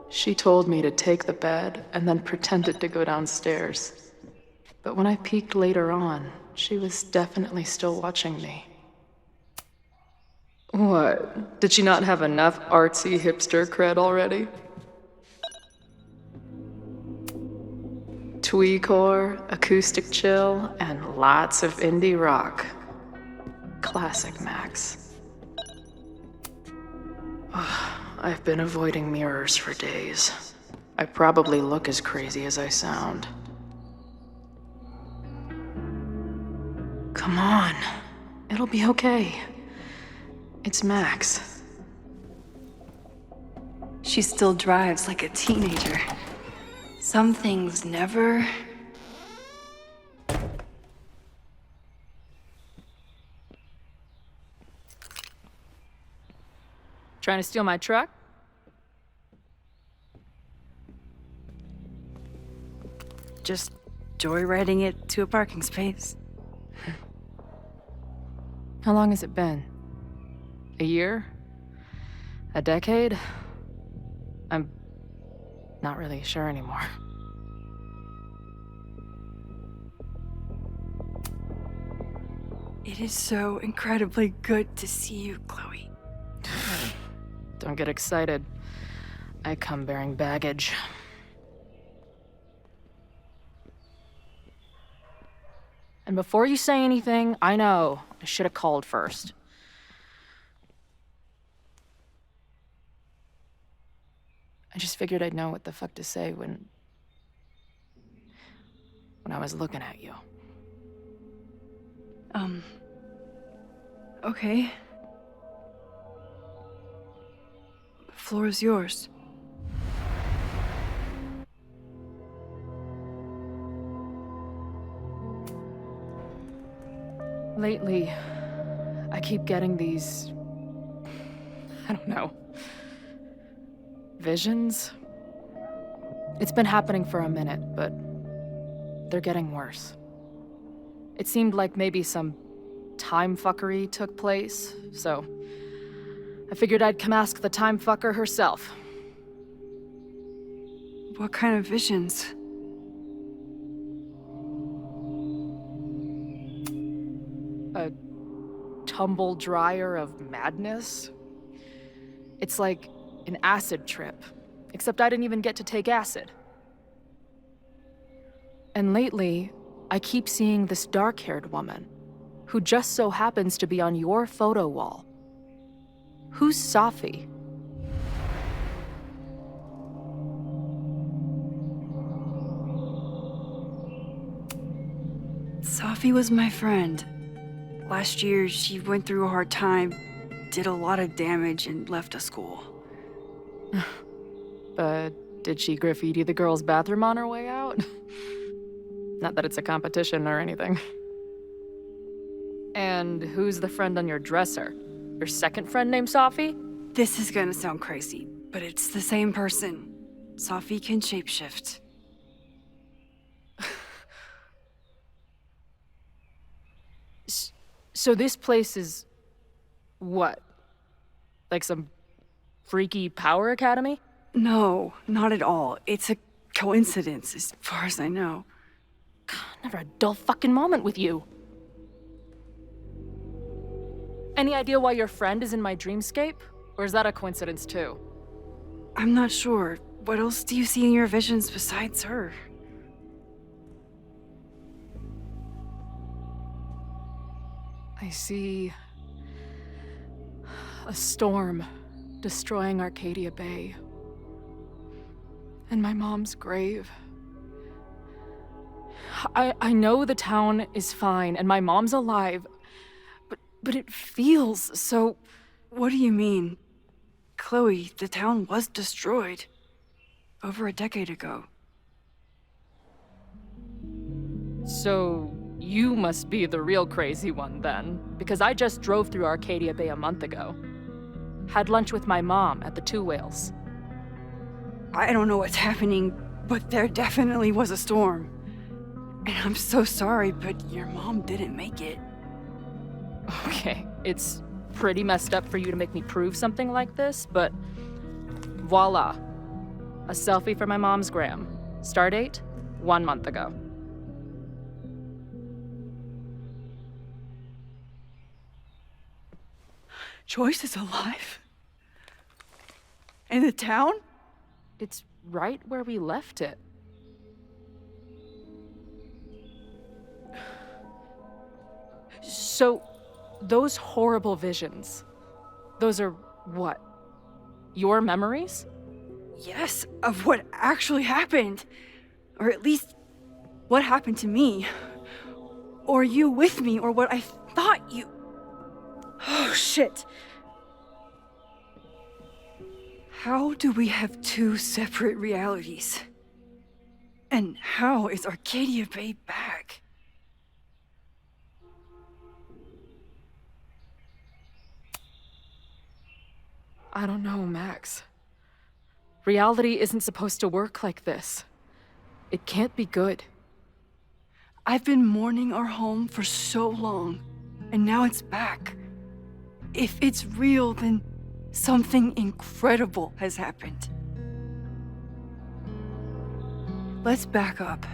She told me to take the bed and then pretended to go downstairs. But when I peeked later on, she was definitely still watching me. What? Did she not have enough artsy hipster cred already? Tweecore, acoustic chill, and lots of indie rock. Classic Max. I've been avoiding mirrors for days. I probably look as crazy as I sound. Come on. It'll be okay. It's Max. She still drives like a teenager. Some things never... Trying to steal my truck? Just joyriding it to a parking space. How long has it been? A year? A decade? I'm not really sure anymore. It is so incredibly good to see you, Chloe. Don't get excited. I come bearing baggage. And before you say anything, I know I should have called first. I just figured I'd know what the fuck to say when I was looking at you. Okay. The floor is yours. Lately, I keep getting these... I don't know. Visions? It's been happening for a minute, but they're getting worse. It seemed like maybe some time fuckery took place, so I figured I'd come ask the time fucker herself. What kind of visions? A tumble dryer of madness? It's like an acid trip, except I didn't even get to take acid. And lately, I keep seeing this dark-haired woman, who just so happens to be on your photo wall. Who's Safi? Safi was my friend. Last year, she went through a hard time, did a lot of damage, and left the school. But did she graffiti the girls' bathroom on her way out? Not that it's a competition or anything. And who's the friend on your dresser? Your second friend named Safi? This is gonna sound crazy, but it's the same person. Safi can shapeshift. So this place is... what? Like some freaky power academy? No, not at all. It's a coincidence, as far as I know. Never a dull fucking moment with you. Any idea why your friend is in my dreamscape? Or is that a coincidence too? I'm not sure. What else do you see in your visions besides her? I see... a storm destroying Arcadia Bay. And my mom's grave. I know the town is fine and my mom's alive, but it feels so... What do you mean? Chloe, the town was destroyed. Over a decade ago. So you must be the real crazy one then, because I just drove through Arcadia Bay a month ago. Had lunch with my mom at the Two Whales. I don't know what's happening, but there definitely was a storm. And I'm so sorry, but your mom didn't make it. Okay, it's pretty messed up for you to make me prove something like this, but voila. A selfie for my mom's gram. Stardate, 1 month ago. Joyce is alive? In the town? It's right where we left it. So, those horrible visions, those are what? Your memories? Yes, of what actually happened. Or at least, what happened to me. Or you with me, or what I thought you... Oh, shit. How do we have two separate realities? And how is Arcadia Bay back? I don't know, Max. Reality isn't supposed to work like this. It can't be good. I've been mourning our home for so long, and now it's back. If it's real, then something incredible has happened. Let's back up.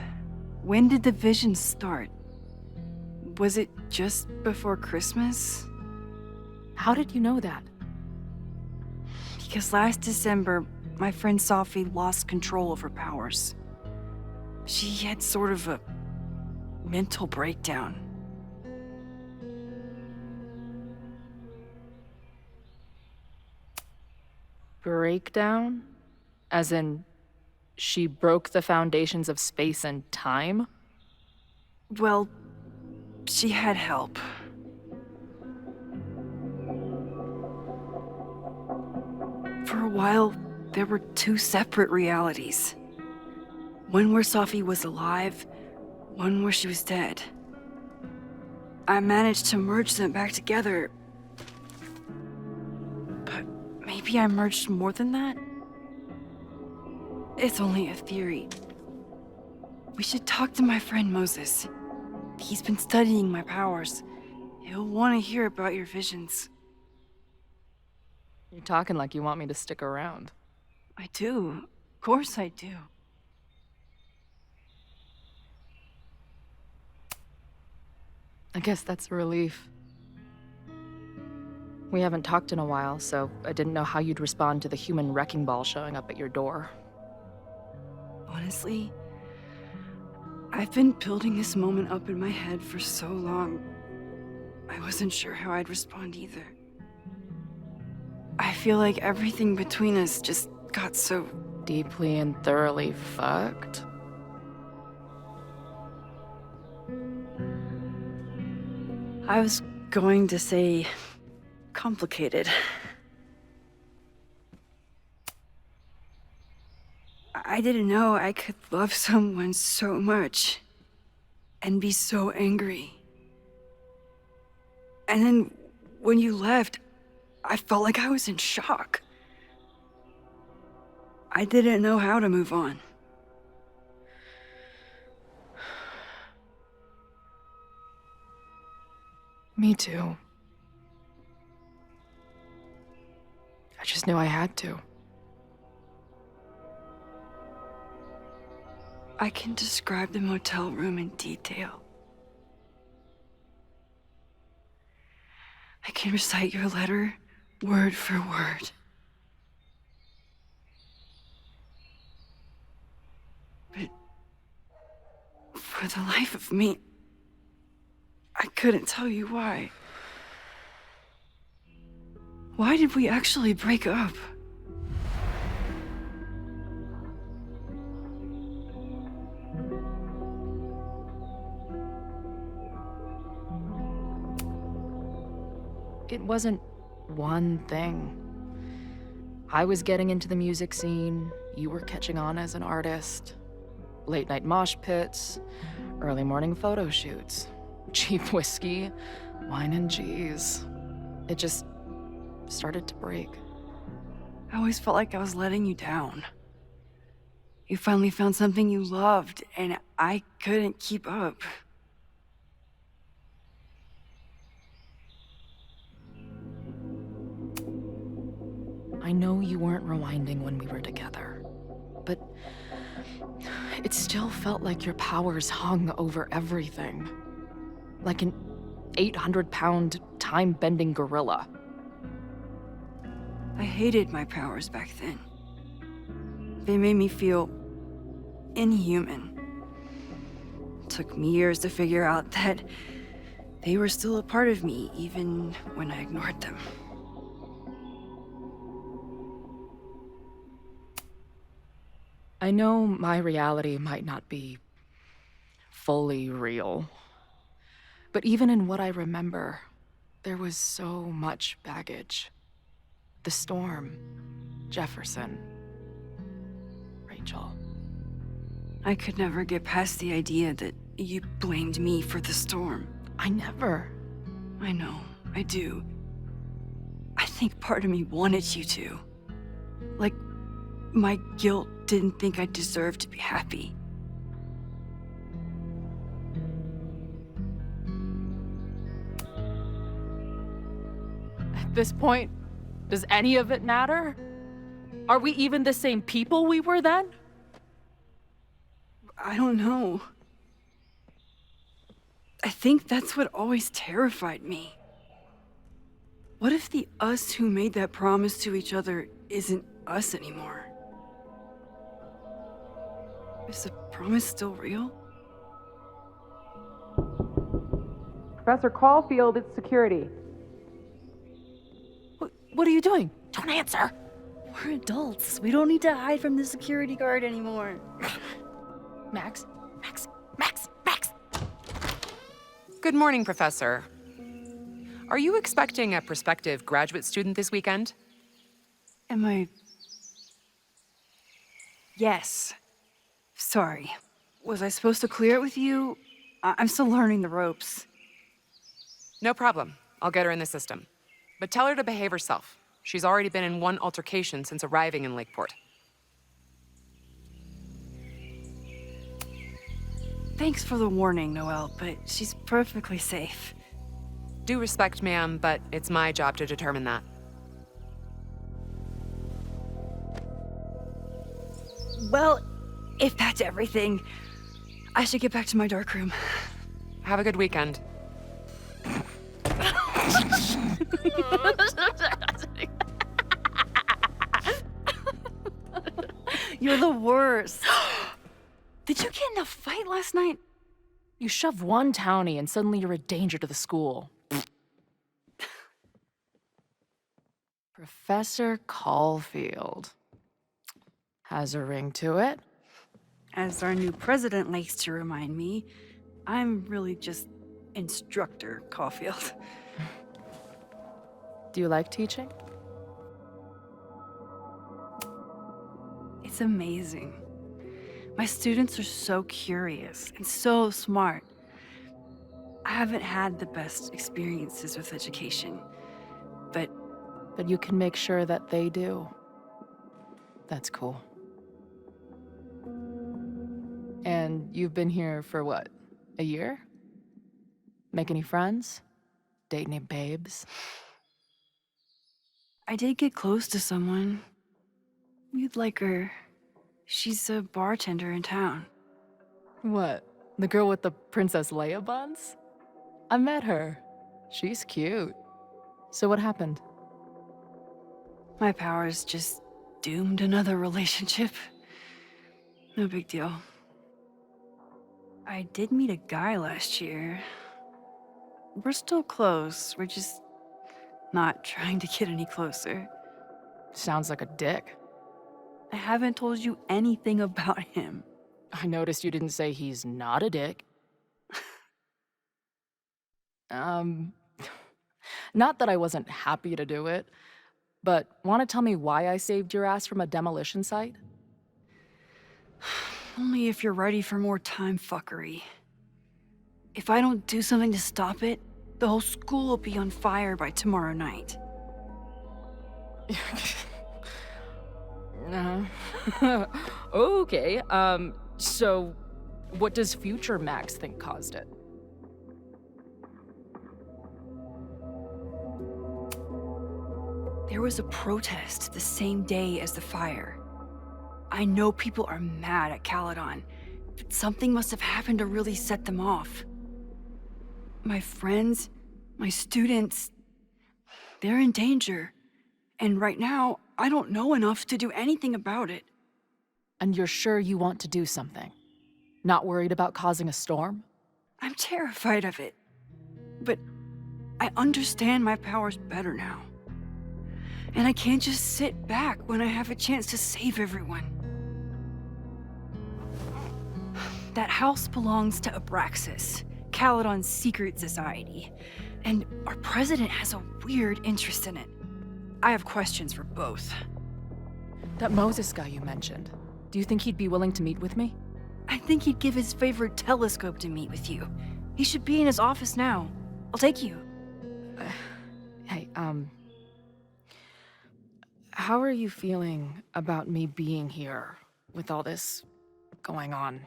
When did the vision start? Was it just before Christmas? How did you know that? Because last December, my friend Sophie lost control of her powers. She had sort of a mental breakdown. Breakdown? As in, she broke the foundations of space and time? Well, she had help. For a while, there were two separate realities. One where Sophie was alive, one where she was dead. I managed to merge them back together. But maybe I merged more than that? It's only a theory. We should talk to my friend Moses. He's been studying my powers. He'll want to hear about your visions. You're talking like you want me to stick around. I do. Of course I do. I guess that's a relief. We haven't talked in a while, so I didn't know how you'd respond to the human wrecking ball showing up at your door. Honestly, I've been building this moment up in my head for so long. I wasn't sure how I'd respond either. I feel like everything between us just got so deeply and thoroughly fucked. I was going to say complicated. I didn't know I could love someone so much and be so angry. And then when you left, I felt like I was in shock. I didn't know how to move on. Me too. I just knew I had to. I can describe the motel room in detail. I can recite your letter word for word. But for the life of me, I couldn't tell you why. Why did we actually break up? It wasn't one thing. I was getting into the music scene, you were catching on as an artist. Late night mosh pits, early morning photo shoots, cheap whiskey, wine and cheese. It just started to break. I always felt like I was letting you down. You finally found something you loved, and I couldn't keep up. I know you weren't rewinding when we were together, but it still felt like your powers hung over everything. Like an 800-pound time-bending gorilla. I hated my powers back then. They made me feel inhuman. It took me years to figure out that they were still a part of me, even when I ignored them. I know my reality might not be fully real, but even in what I remember, there was so much baggage. The storm, Jefferson, Rachel. I could never get past the idea that you blamed me for the storm. I never. I know, I do. I think part of me wanted you to. Like, my guilt didn't think I deserved to be happy. At this point, does any of it matter? Are we even the same people we were then? I don't know. I think that's what always terrified me. What if the us who made that promise to each other isn't us anymore? Is the promise still real? Professor Caulfield, it's security. What are you doing? Don't answer. We're adults. We don't need to hide from the security guard anymore. Max. Good morning, Professor. Are you expecting a prospective graduate student this weekend? Am I... Yes. Sorry. Was I supposed to clear it with you? I'm still learning the ropes. No problem. I'll get her in the system. But tell her to behave herself. She's already been in one altercation since arriving in Lakeport. Thanks for the warning, Noelle, but she's perfectly safe. Due respect, ma'am, but it's my job to determine that. Well, if that's everything, I should get back to my dark room. Have a good weekend. You're the worst. Did you get in a fight last night? You shove one townie and suddenly you're a danger to the school. Professor Caulfield. Has a ring to it. As our new president likes to remind me, I'm really just Instructor Caulfield. Do you like teaching? It's amazing. My students are so curious and so smart. I haven't had the best experiences with education, but you can make sure that they do. That's cool. And you've been here for what, a year? Make any friends? Date any babes? I did get close to someone. You'd like her. She's a bartender in town. What? The girl with the Princess Leia buns? I met her. She's cute. So what happened? My powers just doomed another relationship. No big deal. I did meet a guy last year. We're still close. We're just not trying to get any closer. Sounds like a dick. I haven't told you anything about him. I noticed you didn't say he's not a dick. Not that I wasn't happy to do it, but want to tell me why I saved your ass from a demolition site? Only if you're ready for more time fuckery. If I don't do something to stop it, the whole school will be on fire by tomorrow night. Okay, so what does future Max think caused it? There was a protest the same day as the fire. I know people are mad at Caledon, but something must have happened to really set them off. My friends, my students, they're in danger. And right now, I don't know enough to do anything about it. And you're sure you want to do something? Not worried about causing a storm? I'm terrified of it. But I understand my powers better now. And I can't just sit back when I have a chance to save everyone. That house belongs to Abraxas, Caledon's secret society. And our president has a weird interest in it. I have questions for both. That Moses guy you mentioned, do you think he'd be willing to meet with me? I think he'd give his favorite telescope to meet with you. He should be in his office now. I'll take you. Hey, how are you feeling about me being here with all this going on?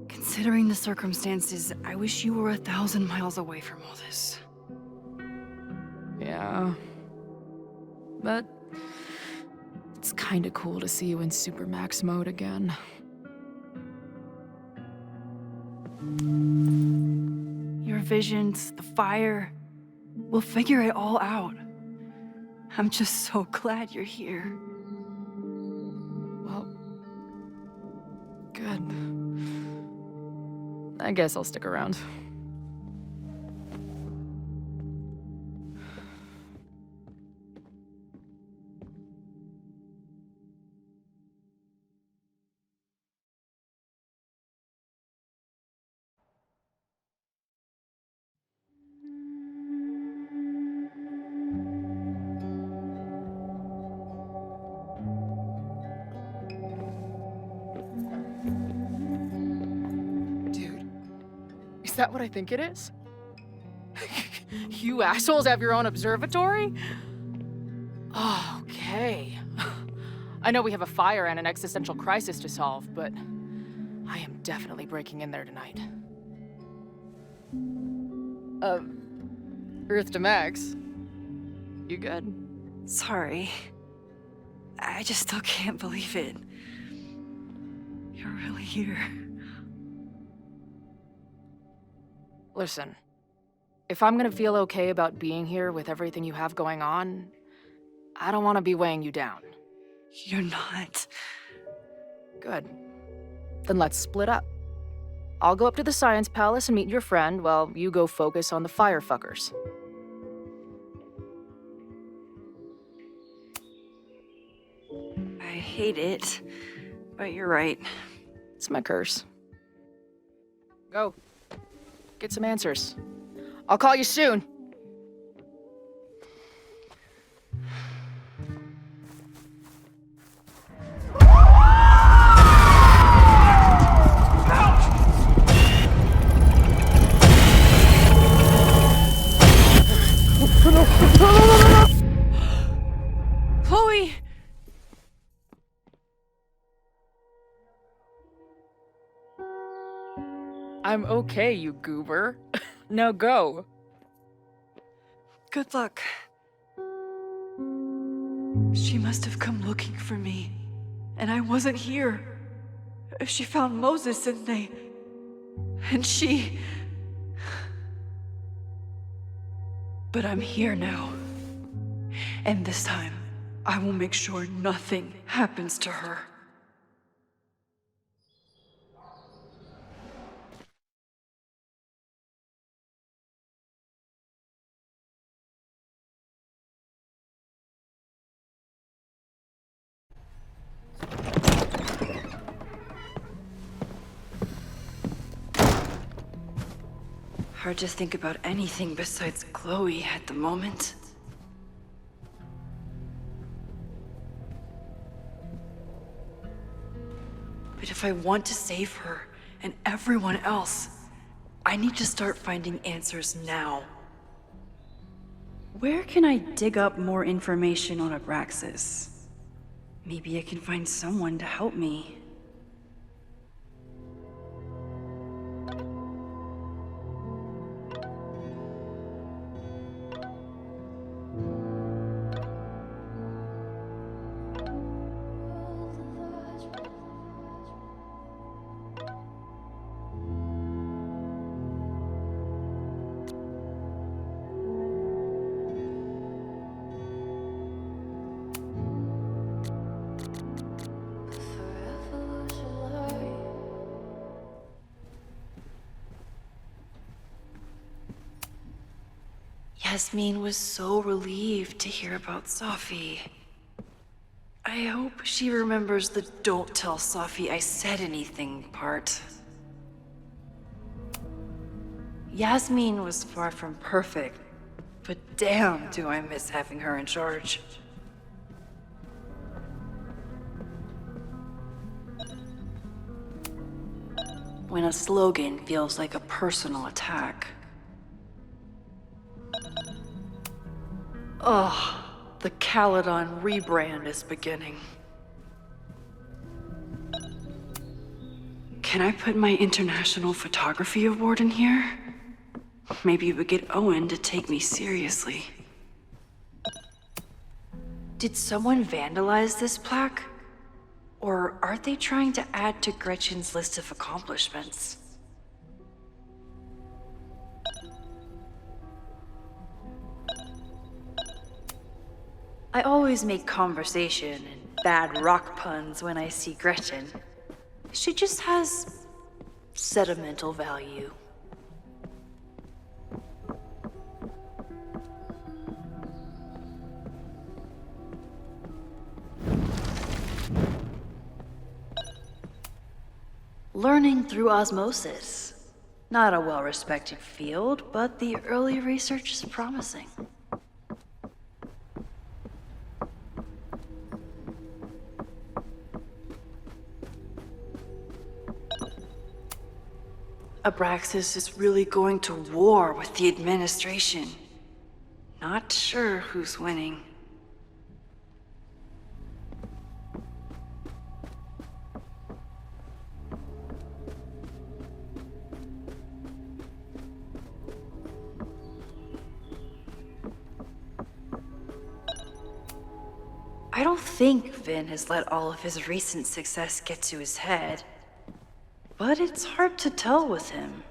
Considering the circumstances, I wish you were 1,000 miles away from all this. Yeah. But it's kinda cool to see you in Supermax mode again. Your visions, the fire, we'll figure it all out. I'm just so glad you're here. Well, good. I guess I'll stick around. Is that what I think it is? You assholes have your own observatory? Oh, okay. I know we have a fire and an existential crisis to solve, but I am definitely breaking in there tonight. Earth to Max. You good? Sorry. I just still can't believe it. You're really here. Listen, if I'm gonna feel okay about being here with everything you have going on, I don't want to be weighing you down. You're not. Good. Then let's split up. I'll go up to the Science Palace and meet your friend while you go focus on the firefuckers. I hate it, but you're right. It's my curse. Go. Get some answers. I'll call you soon. Chloe! I'm okay, you goober. Now go. Good luck. She must have come looking for me, and I wasn't here. She found Moses and she... But I'm here now. And this time, I will make sure nothing happens to her. Hard to think about anything besides Chloe at the moment. But if I want to save her and everyone else, I need to start finding answers now. Where can I dig up more information on Abraxas? Maybe I can find someone to help me. Yasmin was so relieved to hear about Safi. I hope she remembers the "don't tell Safi I said anything" part. Yasmin was far from perfect, but damn do I miss having her in charge. When a slogan feels like a personal attack. Ugh, the Caledon rebrand is beginning. Can I put my International Photography Award in here? Maybe we get Owen to take me seriously. Did someone vandalize this plaque? Or are they trying to add to Gretchen's list of accomplishments? I always make conversation and bad rock puns when I see Gretchen. She just has sentimental value. Learning through osmosis. Not a well-respected field, but the early research is promising. Abraxas is really going to war with the administration. Not sure who's winning. I don't think Vin has let all of his recent success get to his head. But it's hard to tell with him.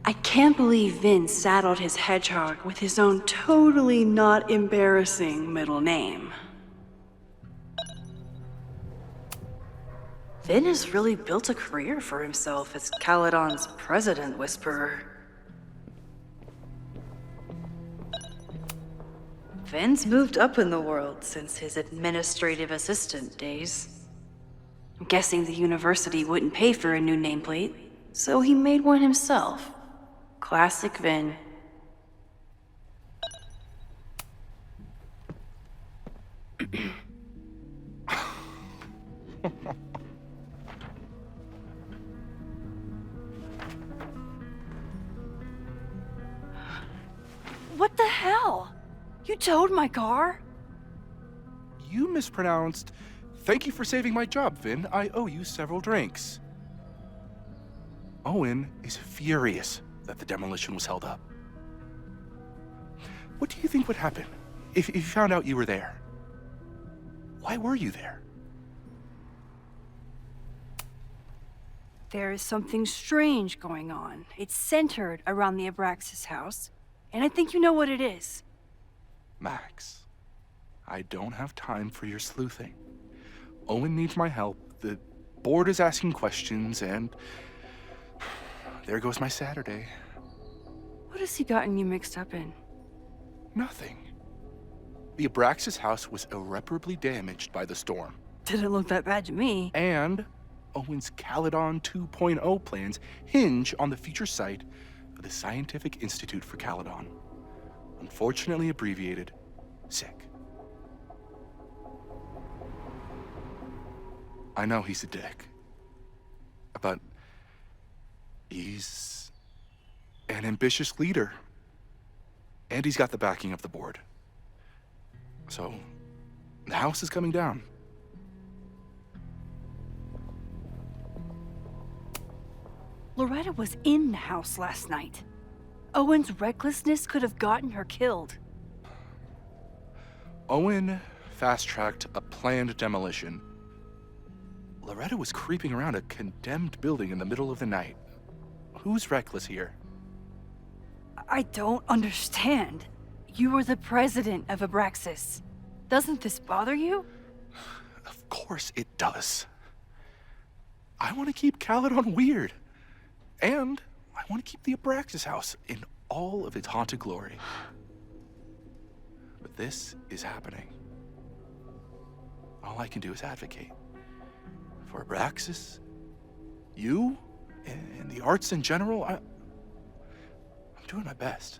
I can't believe Vin saddled his hedgehog with his own totally not embarrassing middle name. Vin has really built a career for himself as Caledon's president whisperer. Vin's moved up in the world since his administrative assistant days. I'm guessing the university wouldn't pay for a new nameplate, so he made one himself. Classic Vin. What the hell? You towed my car? You mispronounced. Thank you for saving my job, Vin. I owe you several drinks. Owen is furious that the demolition was held up. What do you think would happen if you found out you were there? Why were you there? There is something strange going on. It's centered around the Abraxas house, and I think you know what it is. Max, I don't have time for your sleuthing. Owen needs my help, the board is asking questions, and there goes my Saturday. What has he gotten you mixed up in? Nothing. The Abraxas house was irreparably damaged by the storm. Didn't look that bad to me. And Owen's Caledon 2.0 plans hinge on the future site of the Scientific Institute for Caledon. Unfortunately abbreviated, SICK. I know he's a dick, but he's an ambitious leader, and he's got the backing of the board. So, the house is coming down. Loretta was in the house last night. Owen's recklessness could have gotten her killed. Owen fast-tracked a planned demolition. Loretta was creeping around a condemned building in the middle of the night. Who's reckless here? I don't understand. You were the president of Abraxas. Doesn't this bother you? Of course it does. I want to keep Caledon weird. And I want to keep the Abraxas house in all of its haunted glory. But this is happening. All I can do is advocate. For Abraxas, you, and the arts in general, I'm doing my best.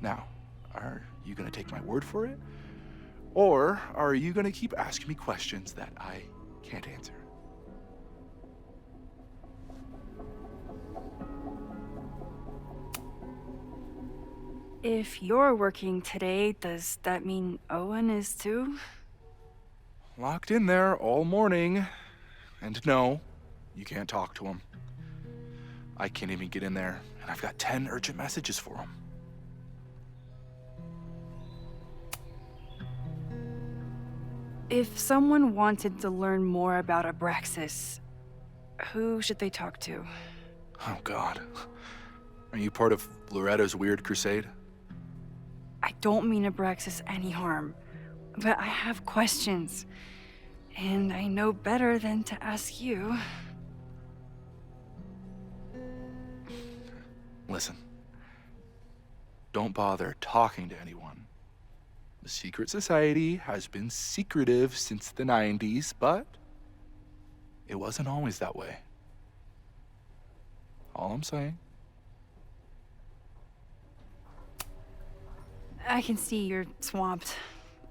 Now, are you gonna take my word for it? Or are you gonna keep asking me questions that I can't answer? If you're working today, does that mean Owen is too? Locked in there all morning. And no, you can't talk to him. I can't even get in there, and I've got 10 urgent messages for him. If someone wanted to learn more about Abraxas, who should they talk to? Oh, God. Are you part of Loretta's weird crusade? I don't mean Abraxas any harm, but I have questions, and I know better than to ask you. Listen, don't bother talking to anyone. The secret society has been secretive since the 90s, but it wasn't always that way. All I'm saying. I can see you're swamped.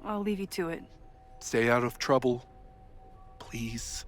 I'll leave you to it. Stay out of trouble, please.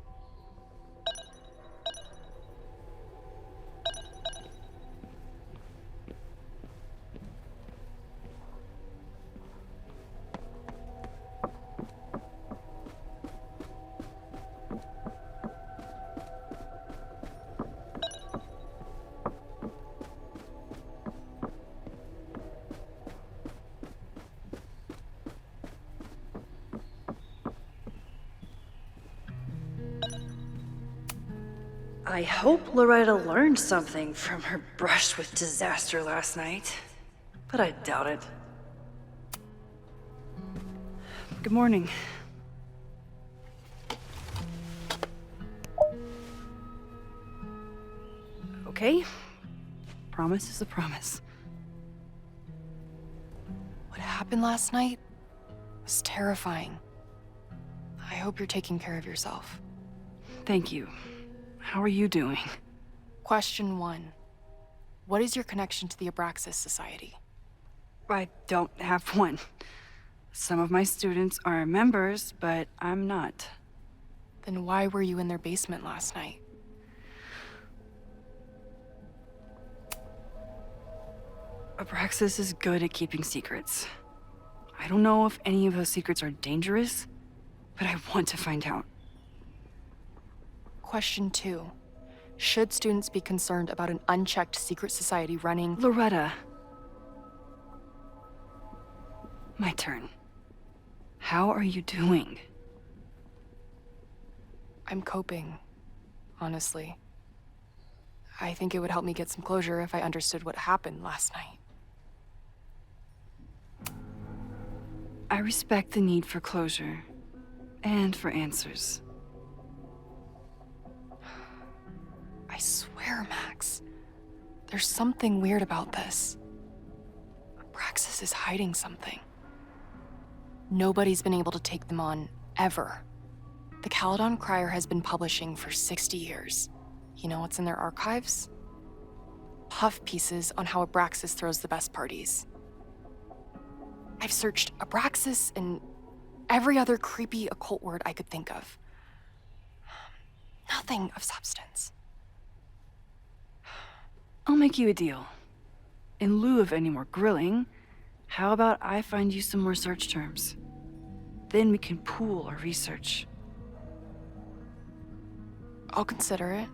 I hope Loretta learned something from her brush with disaster last night, but I doubt it. Good morning. Okay. Promise is a promise. What happened last night was terrifying. I hope you're taking care of yourself. Thank you. How are you doing? Question 1. What is your connection to the Abraxas Society? I don't have one. Some of my students are members, but I'm not. Then why were you in their basement last night? Abraxas is good at keeping secrets. I don't know if any of those secrets are dangerous, but I want to find out. Question 2. Should students be concerned about an unchecked secret society running... Loretta. My turn. How are you doing? I'm coping, honestly. I think it would help me get some closure if I understood what happened last night. I respect the need for closure, and for answers. I swear, Max, there's something weird about this. Abraxas is hiding something. Nobody's been able to take them on, ever. The Caledon Crier has been publishing for 60 years. You know what's in their archives? Puff pieces on how Abraxas throws the best parties. I've searched Abraxas and every other creepy occult word I could think of. Nothing of substance. I'll make you a deal. In lieu of any more grilling, how about I find you some more search terms? Then we can pool our research. I'll consider it.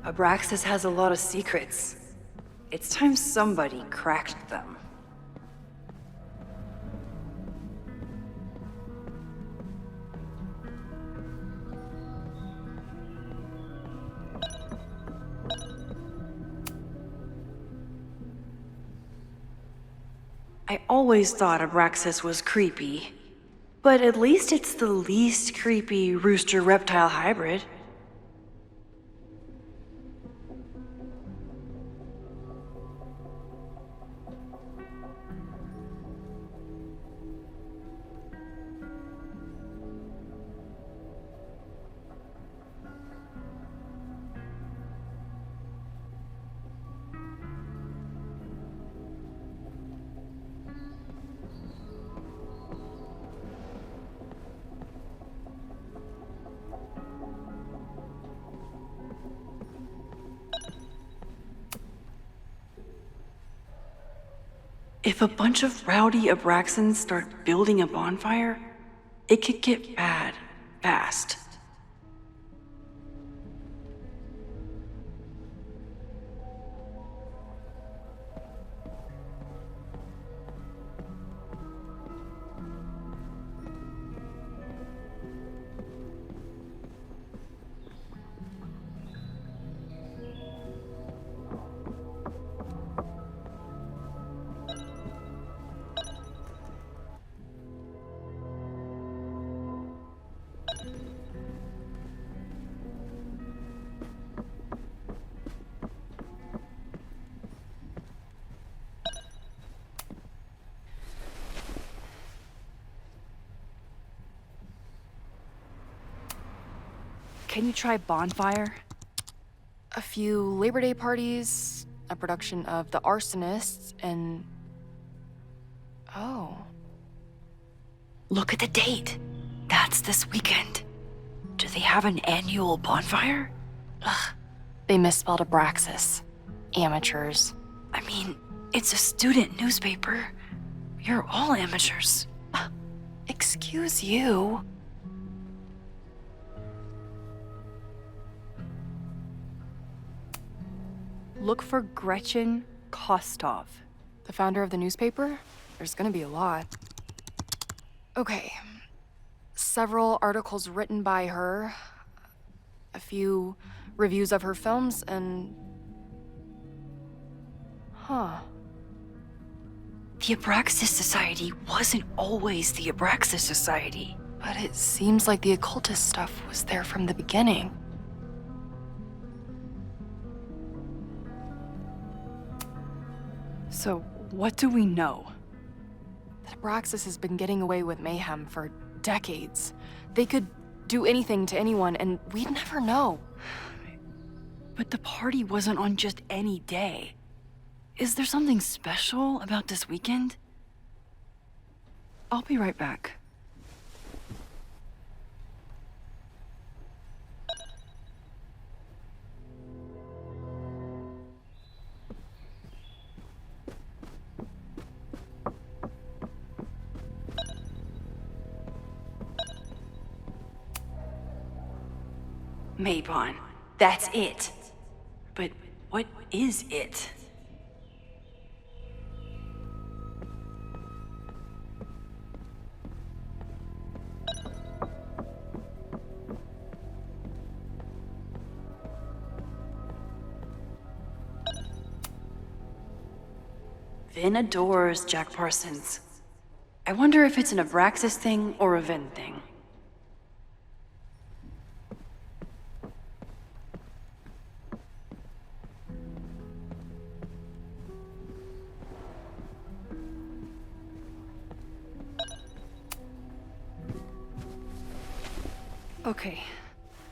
Abraxas has a lot of secrets. It's time somebody cracked them. always thought Abraxas was creepy. But at least it's the least creepy rooster-reptile hybrid. If a bunch of rowdy Abraxans start building a bonfire, it could get bad fast. Can you try bonfire? A few Labor Day parties, a production of The Arsonists, and... Oh. Look at the date. That's this weekend. Do they have an annual bonfire? Ugh. They misspelled Abraxas. Amateurs. I mean, it's a student newspaper. You're all amateurs. Excuse you. Look for Gretchen Kostov. The founder of the newspaper? There's gonna be a lot. Okay. Several articles written by her, a few reviews of her films, and... Huh. The Abraxas Society wasn't always the Abraxas Society. But it seems like the occultist stuff was there from the beginning. So, what do we know? That Abraxas has been getting away with mayhem for decades. They could do anything to anyone, and we'd never know. But the party wasn't on just any day. Is there something special about this weekend? I'll be right back. Maybon, that's it. But what is it? Vin adores Jack Parsons. I wonder if it's an Abraxas thing or a Vin thing. Okay,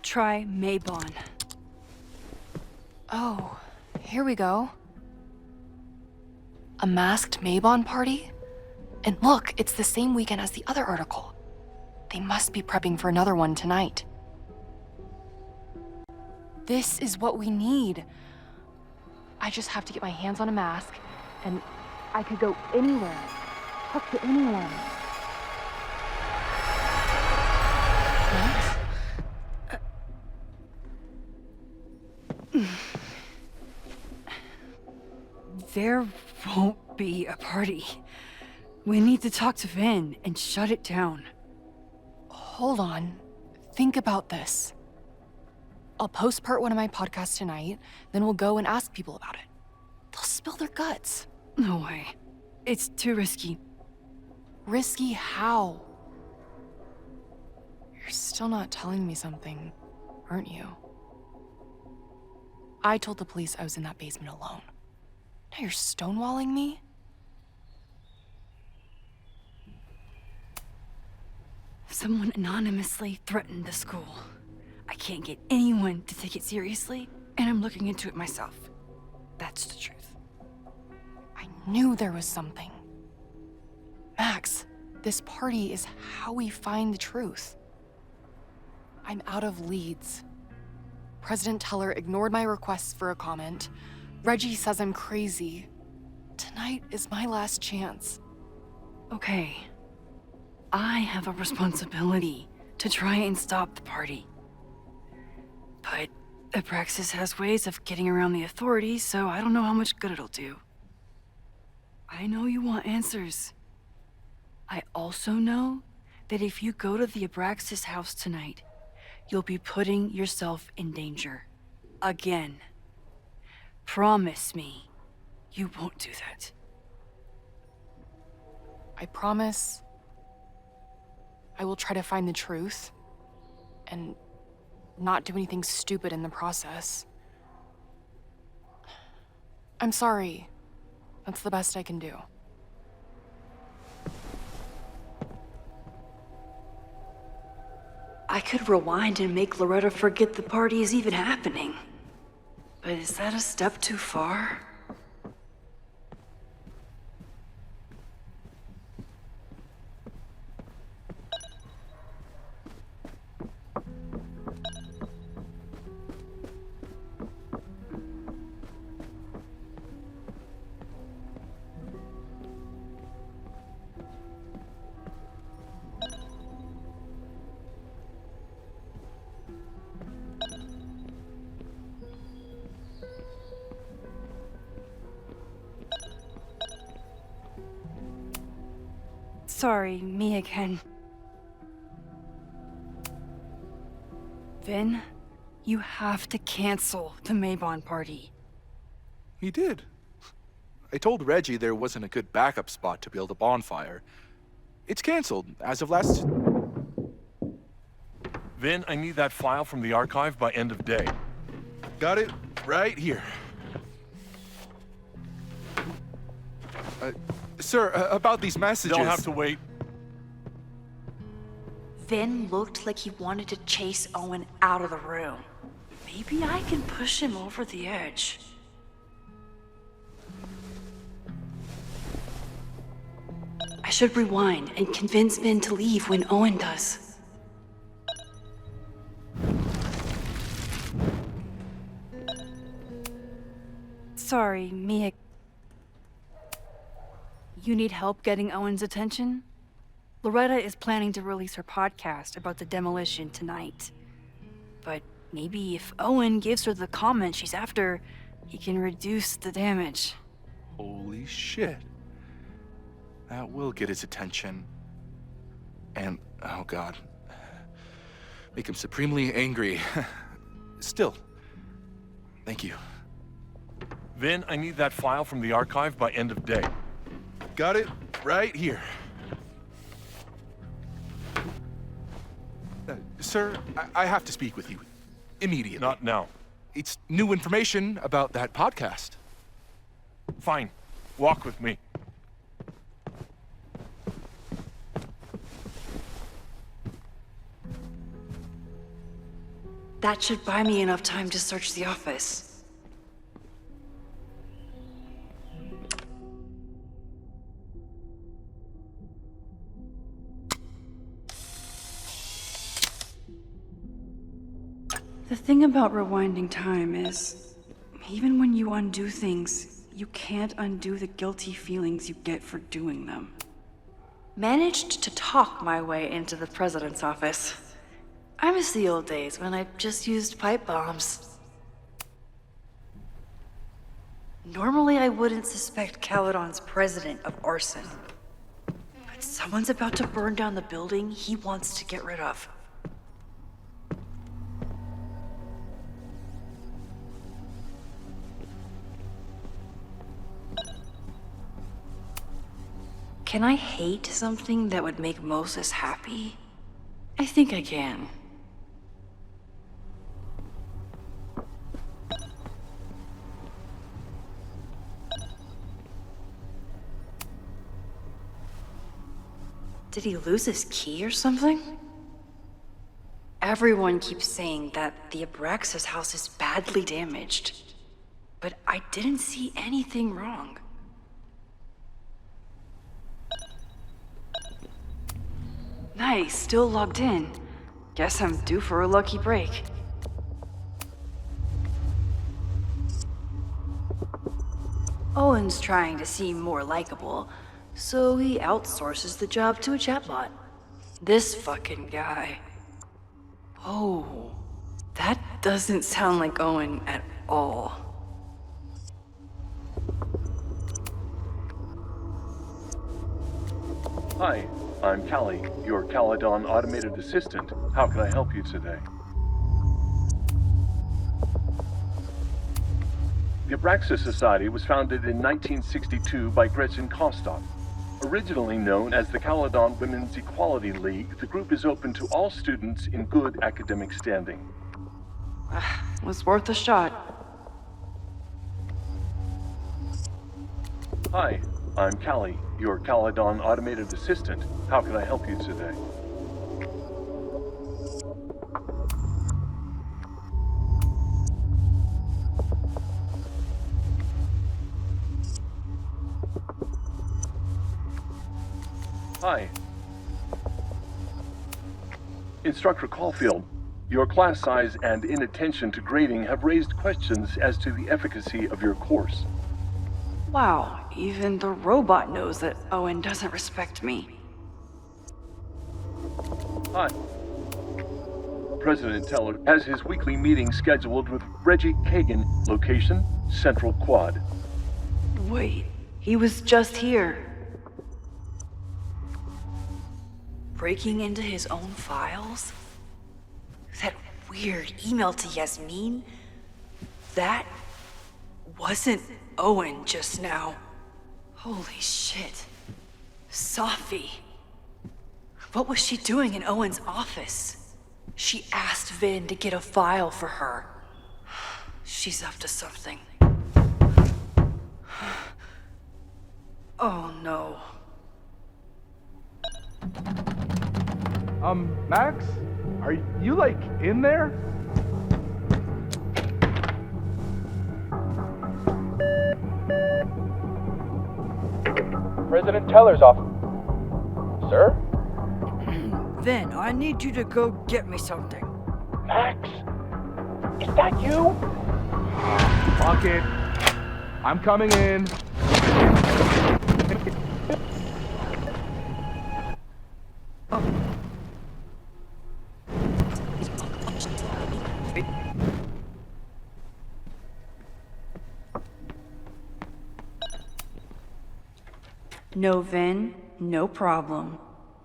try Maybon. Oh, here we go. A masked Maybon party? And look, it's the same weekend as the other article. They must be prepping for another one tonight. This is what we need. I just have to get my hands on a mask, and I could go anywhere, talk to anyone. What? There won't be a party. We need to talk to Vin and shut it down. Hold on. Think about this. I'll post-part one of my podcasts tonight, then we'll go and ask people about it. They'll spill their guts. No way. It's too risky. Risky how? You're still not telling me something, aren't you? I told the police I was in that basement alone. Now you're stonewalling me? Someone anonymously threatened the school. I can't get anyone to take it seriously, and I'm looking into it myself. That's the truth. I knew there was something. Max, this party is how we find the truth. I'm out of leads. President Teller ignored my requests for a comment. Reggie says I'm crazy. Tonight is my last chance. Okay. I have a responsibility to try and stop the party. But Abraxas has ways of getting around the authorities, so I don't know how much good it'll do. I know you want answers. I also know that if you go to the Abraxas house tonight, you'll be putting yourself in danger. Again. Promise me you won't do that. I promise I will try to find the truth and not do anything stupid in the process. I'm sorry. That's the best I can do. I could rewind and make Loretta forget the party is even happening. But is that a step too far? Sorry, me again. Vin, you have to cancel the Maybon party. He did. I told Reggie there wasn't a good backup spot to build a bonfire. It's canceled as of last... Vin, I need that file from the archive by end of day. Got it right here. Sir, about these messages... Don't have to wait. Vin looked like he wanted to chase Owen out of the room. Maybe I can push him over the edge. I should rewind and convince Vin to leave when Owen does. Sorry, Mia. You need help getting Owen's attention? Loretta is planning to release her podcast about the demolition tonight. But maybe if Owen gives her the comment she's after, he can reduce the damage. Holy shit. That will get his attention. And, oh god. Make him supremely angry. Still, thank you. Vin, I need that file from the archive by end of day. Got it right here. Sir, I have to speak with you. Immediately. Not now. It's new information about that podcast. Fine. Walk with me. That should buy me enough time to search the office. The thing about rewinding time is, even when you undo things, you can't undo the guilty feelings you get for doing them. Managed to talk my way into the president's office. I miss the old days when I just used pipe bombs. Normally I wouldn't suspect Caledon's president of arson. But someone's about to burn down the building he wants to get rid of. Can I hate something that would make Moses happy? I think I can. Did he lose his key or something? Everyone keeps saying that the Abraxas house is badly damaged, but I didn't see anything wrong. Nice, still logged in. Guess I'm due for a lucky break. Owen's trying to seem more likable, so he outsources the job to a chatbot. This fucking guy. Oh, that doesn't sound like Owen at all. Hi, I'm Callie, your Caledon automated assistant. How can I help you today? The Abraxas Society was founded in 1962 by Gretchen Kostock. Originally known as the Caledon Women's Equality League, the group is open to all students in good academic standing. Was worth a shot. Hi, I'm Callie, your Caledon automated assistant. How can I help you today? Hi. Instructor Claudfield, your class size and inattention to grading have raised questions as to the efficacy of your course. Wow, even the robot knows that Owen doesn't respect me. Hi. President Teller has his weekly meeting scheduled with Reggie Kagan, location, Central Quad. Wait, he was just here. Breaking into his own files? That weird email to Yasmin? That wasn't Owen just now. Holy shit. Sophie. What was she doing in Owen's office? She asked Vin to get a file for her. She's up to something. Oh no. Max? Are you, like, in there? President Teller's office. Sir? Vin, I need you to go get me something. Max? Is that you? Fuck it. I'm coming in. No Vin, no problem.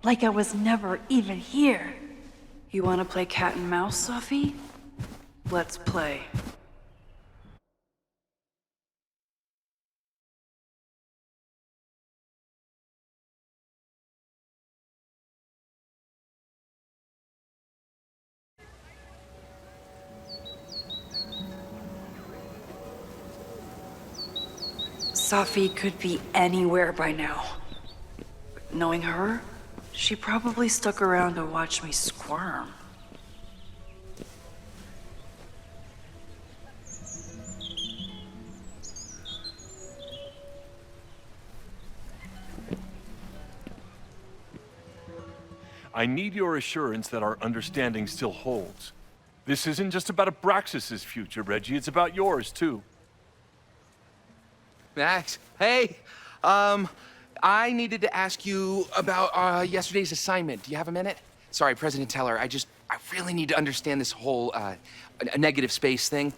Like I was never even here. You wanna play cat and mouse, Sophie? Let's play. Sophie could be anywhere by now. Knowing her, she probably stuck around to watch me squirm. I need your assurance that our understanding still holds. This isn't just about Abraxas' future, Reggie. It's about yours, too. Max, hey, I needed to ask you about yesterday's assignment. Do you have a minute? Sorry, President Teller, I really need to understand this whole a negative space thing.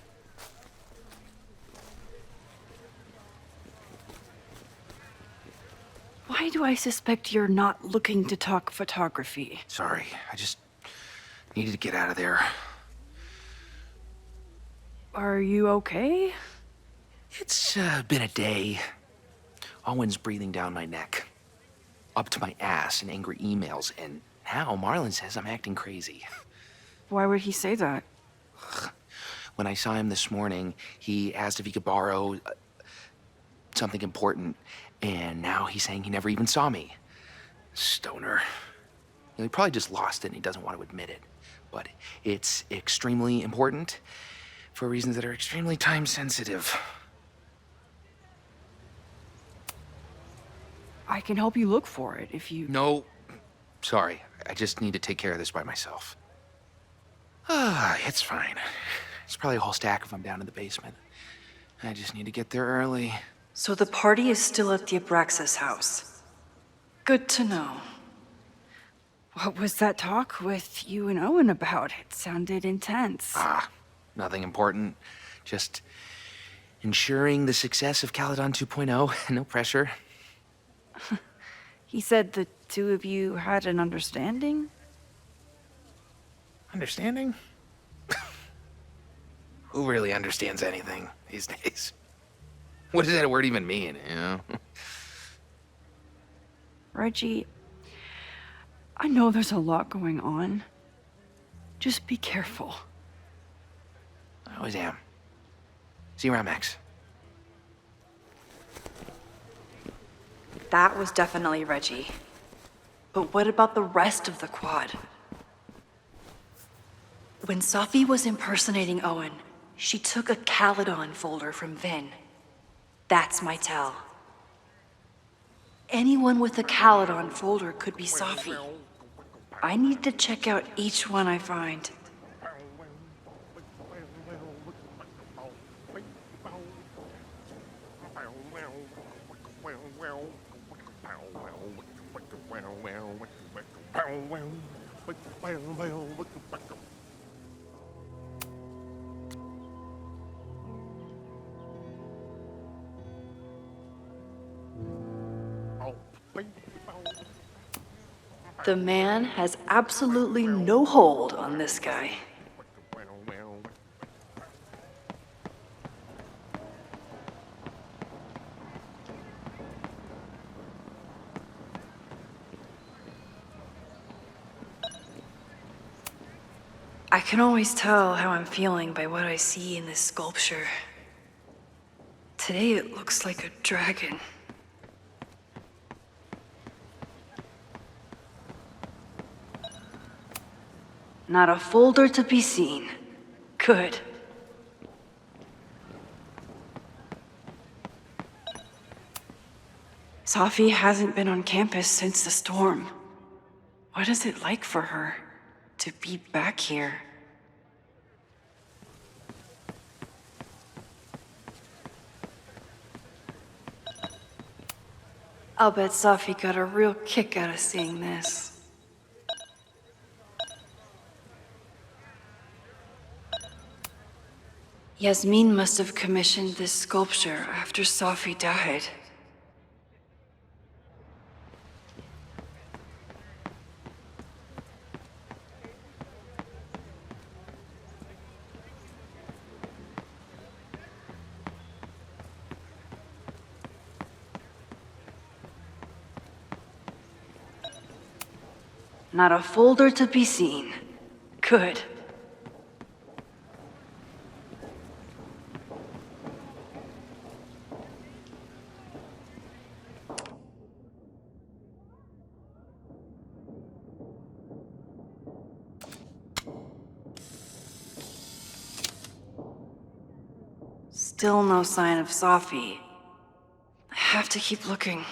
Why do I suspect you're not looking to talk photography? Sorry, I just needed to get out of there. Are you okay? It's been a day. Owen's breathing down my neck. up to my ass in angry emails, and now Marlon says I'm acting crazy. Why would he say that? When I saw him this morning, he asked if he could borrow something important, and now he's saying he never even saw me. Stoner. He probably just lost it and he doesn't want to admit it. But it's extremely important for reasons that are extremely time sensitive. I can help you look for it if you... No, sorry. I just need to take care of this by myself. It's fine. It's probably a whole stack if I'm down in the basement. I just need to get there early. So the party is still at the Abraxas house. Good to know. What was that talk with you and Owen about? It sounded intense. Nothing important. Just ensuring the success of Caledon 2.0. No pressure. He said the two of you had an understanding? Understanding? Who really understands anything these days? What does that word even mean, you know? Reggie, I know there's a lot going on. Just be careful. I always am. See you around, Max. That was definitely Reggie. But what about the rest of the quad? When Sophie was impersonating Owen, she took a Caledon folder from Vin. That's my tell. Anyone with a Caledon folder could be Sophie. I need to check out each one I find. The man has absolutely no hold on this guy. I can always tell how I'm feeling by what I see in this sculpture. Today it looks like a dragon. Not a folder to be seen. Good. Sophie hasn't been on campus since the storm. What is it like for her to be back here? I'll bet Sophie got a real kick out of seeing this. Yasmin must have commissioned this sculpture after Sophie died. Not a folder to be seen. Good. Still no sign of Sophie. I have to keep looking.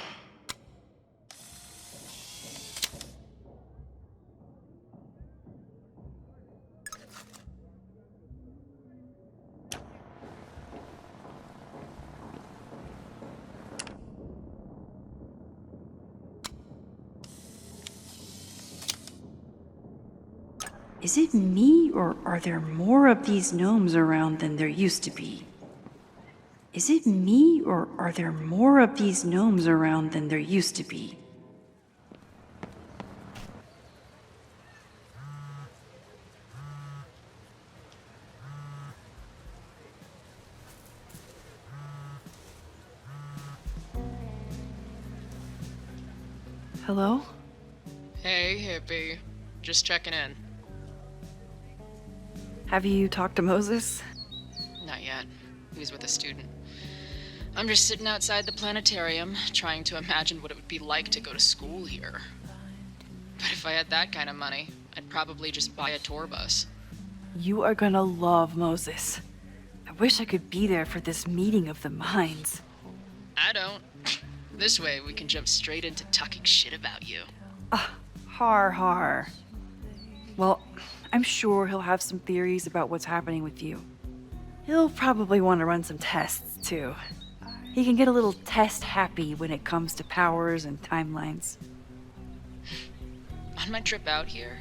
Is it me, or are there more of these gnomes around than there used to be? Is it me, or are there more of these gnomes around than there used to be? Hello? Hey, hippie. Just checking in. Have you talked to Moses? Not yet. He was with a student. I'm just sitting outside the planetarium, trying to imagine what it would be like to go to school here. But if I had that kind of money, I'd probably just buy a tour bus. You are gonna love Moses. I wish I could be there for this meeting of the minds. I don't. This way, we can jump straight into talking shit about you. Har. Well, I'm sure he'll have some theories about what's happening with you. He'll probably want to run some tests, too. He can get a little test-happy when it comes to powers and timelines. On my trip out here,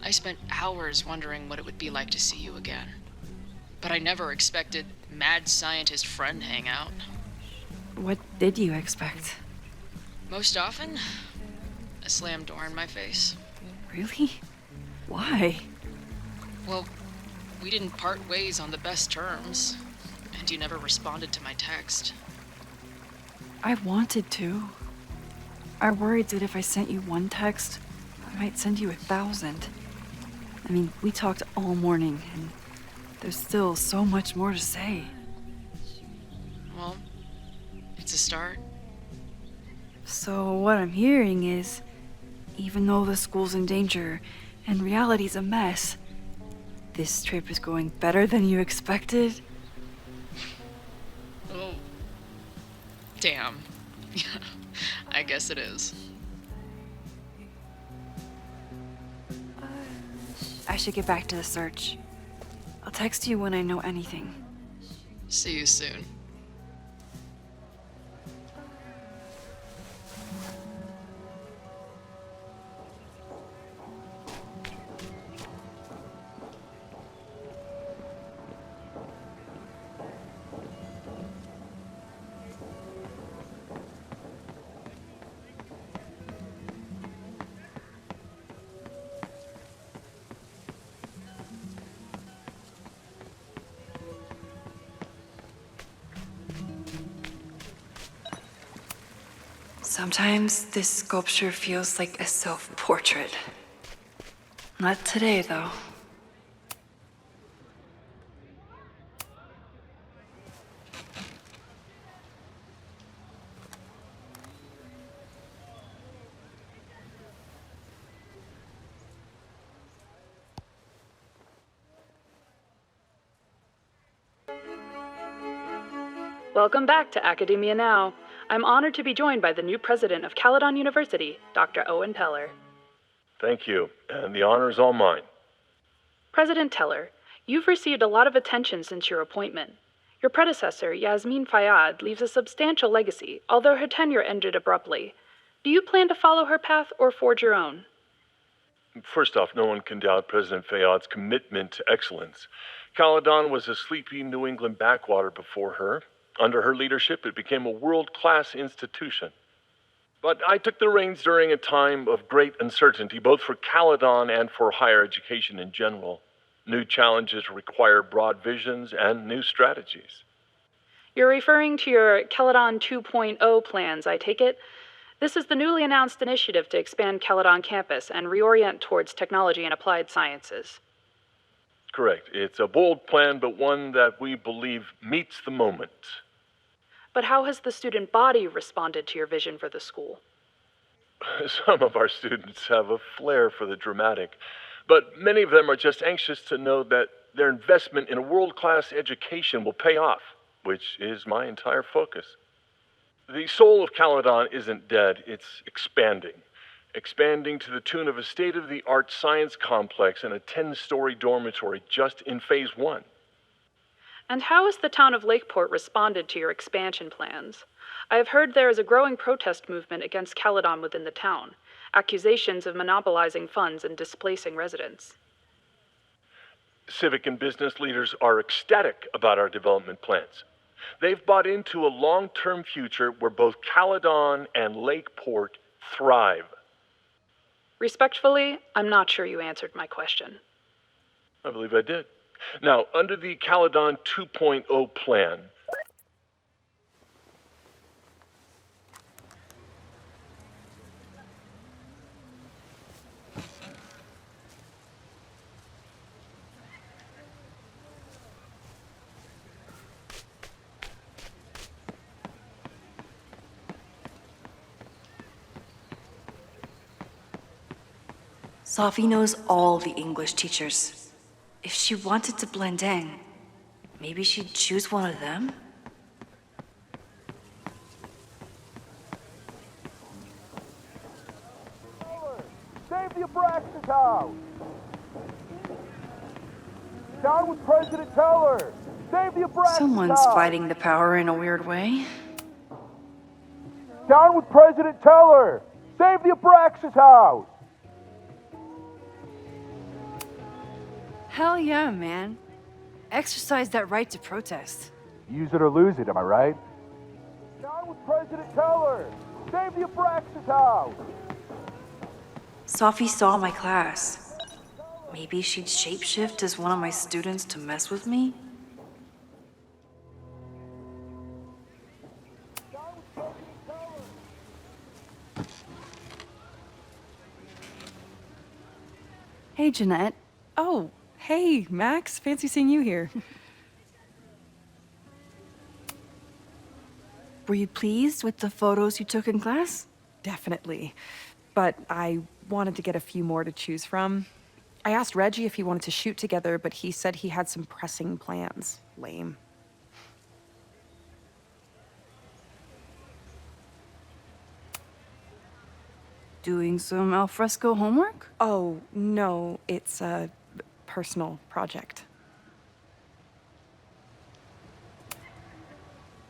I spent hours wondering what it would be like to see you again. But I never expected mad scientist friend hangout. What did you expect? Most often, a slammed door in my face. Really? Why? Well, we didn't part ways on the best terms, and you never responded to my text. I wanted to. I worried that if I sent you one text, I might send you 1,000. I mean, we talked all morning, and there's still so much more to say. Well, it's a start. So what I'm hearing is, even though the school's in danger and reality's a mess, this trip is going better than you expected? Oh. Damn. I guess it is. I should get back to the search. I'll text you when I know anything. See you soon. Sometimes this sculpture feels like a self-portrait. Not today, though. Welcome back to Academia Now. I'm honored to be joined by the new president of Caledon University, Dr. Owen Teller. Thank you, and the honor is all mine. President Teller, you've received a lot of attention since your appointment. Your predecessor, Yasmin Fayyad, leaves a substantial legacy, although her tenure ended abruptly. Do you plan to follow her path or forge your own? First off, no one can doubt President Fayyad's commitment to excellence. Caledon was a sleepy New England backwater before her. Under her leadership, it became a world-class institution. But I took the reins during a time of great uncertainty, both for Caledon and for higher education in general. New challenges require broad visions and new strategies. You're referring to your Caledon 2.0 plans, I take it? This is the newly announced initiative to expand Caledon campus and reorient towards technology and applied sciences. Correct. It's a bold plan, but one that we believe meets the moment. But how has the student body responded to your vision for the school? Some of our students have a flair for the dramatic, but many of them are just anxious to know that their investment in a world-class education will pay off, which is my entire focus. The soul of Caledon isn't dead, it's expanding. Expanding to the tune of a state-of-the-art science complex and a 10-story dormitory just in phase 1. And how has the town of Lakeport responded to your expansion plans? I have heard there is a growing protest movement against Caledon within the town, accusations of monopolizing funds and displacing residents. Civic and business leaders are ecstatic about our development plans. They've bought into a long-term future where both Caledon and Lakeport thrive. Respectfully, I'm not sure you answered my question. I believe I did. Now, under the Caledon 2.0 plan, Sophie knows all the English teachers. If she wanted to blend in, maybe she'd choose one of them? Save the Abraxas house! Down with President Teller! Save the Abraxas Someone's house! fighting the power in a weird way. Down with President Teller! Save the Abraxas house! Hell yeah, man. Exercise that right to protest. Use it or lose it, am I right? Down with President Teller! Save the Abraxas house! Sophie saw my class. Maybe she'd shapeshift as one of my students to mess with me? Hey, Jeanette. Oh, hey, Max. Fancy seeing you here. Were you pleased with the photos you took in class? Definitely. But I wanted to get a few more to choose from. I asked Reggie if he wanted to shoot together, but he said he had some pressing plans. Lame. Doing some alfresco homework? Oh, no, it's a personal project.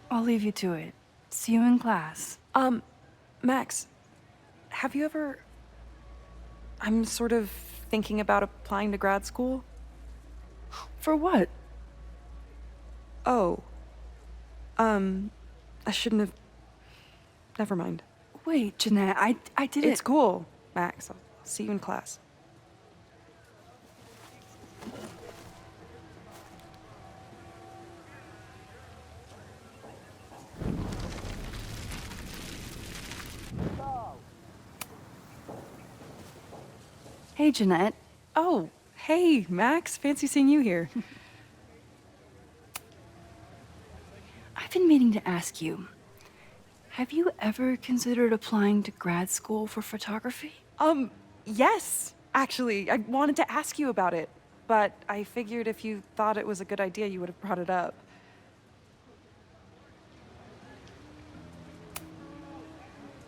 I'll leave you to it. See you in class. Max, have you ever... I'm sort of thinking about applying to grad school. For what? Oh. I shouldn't have... Never mind. Wait, Jeanette, I didn't... It's cool, Max. I'll see you in class. Hey, Jeanette. Oh, hey, Max. Fancy seeing you here. I've been meaning to ask you, have you ever considered applying to grad school for photography? Yes, actually. I wanted to ask you about it, but I figured if you thought it was a good idea, you would have brought it up.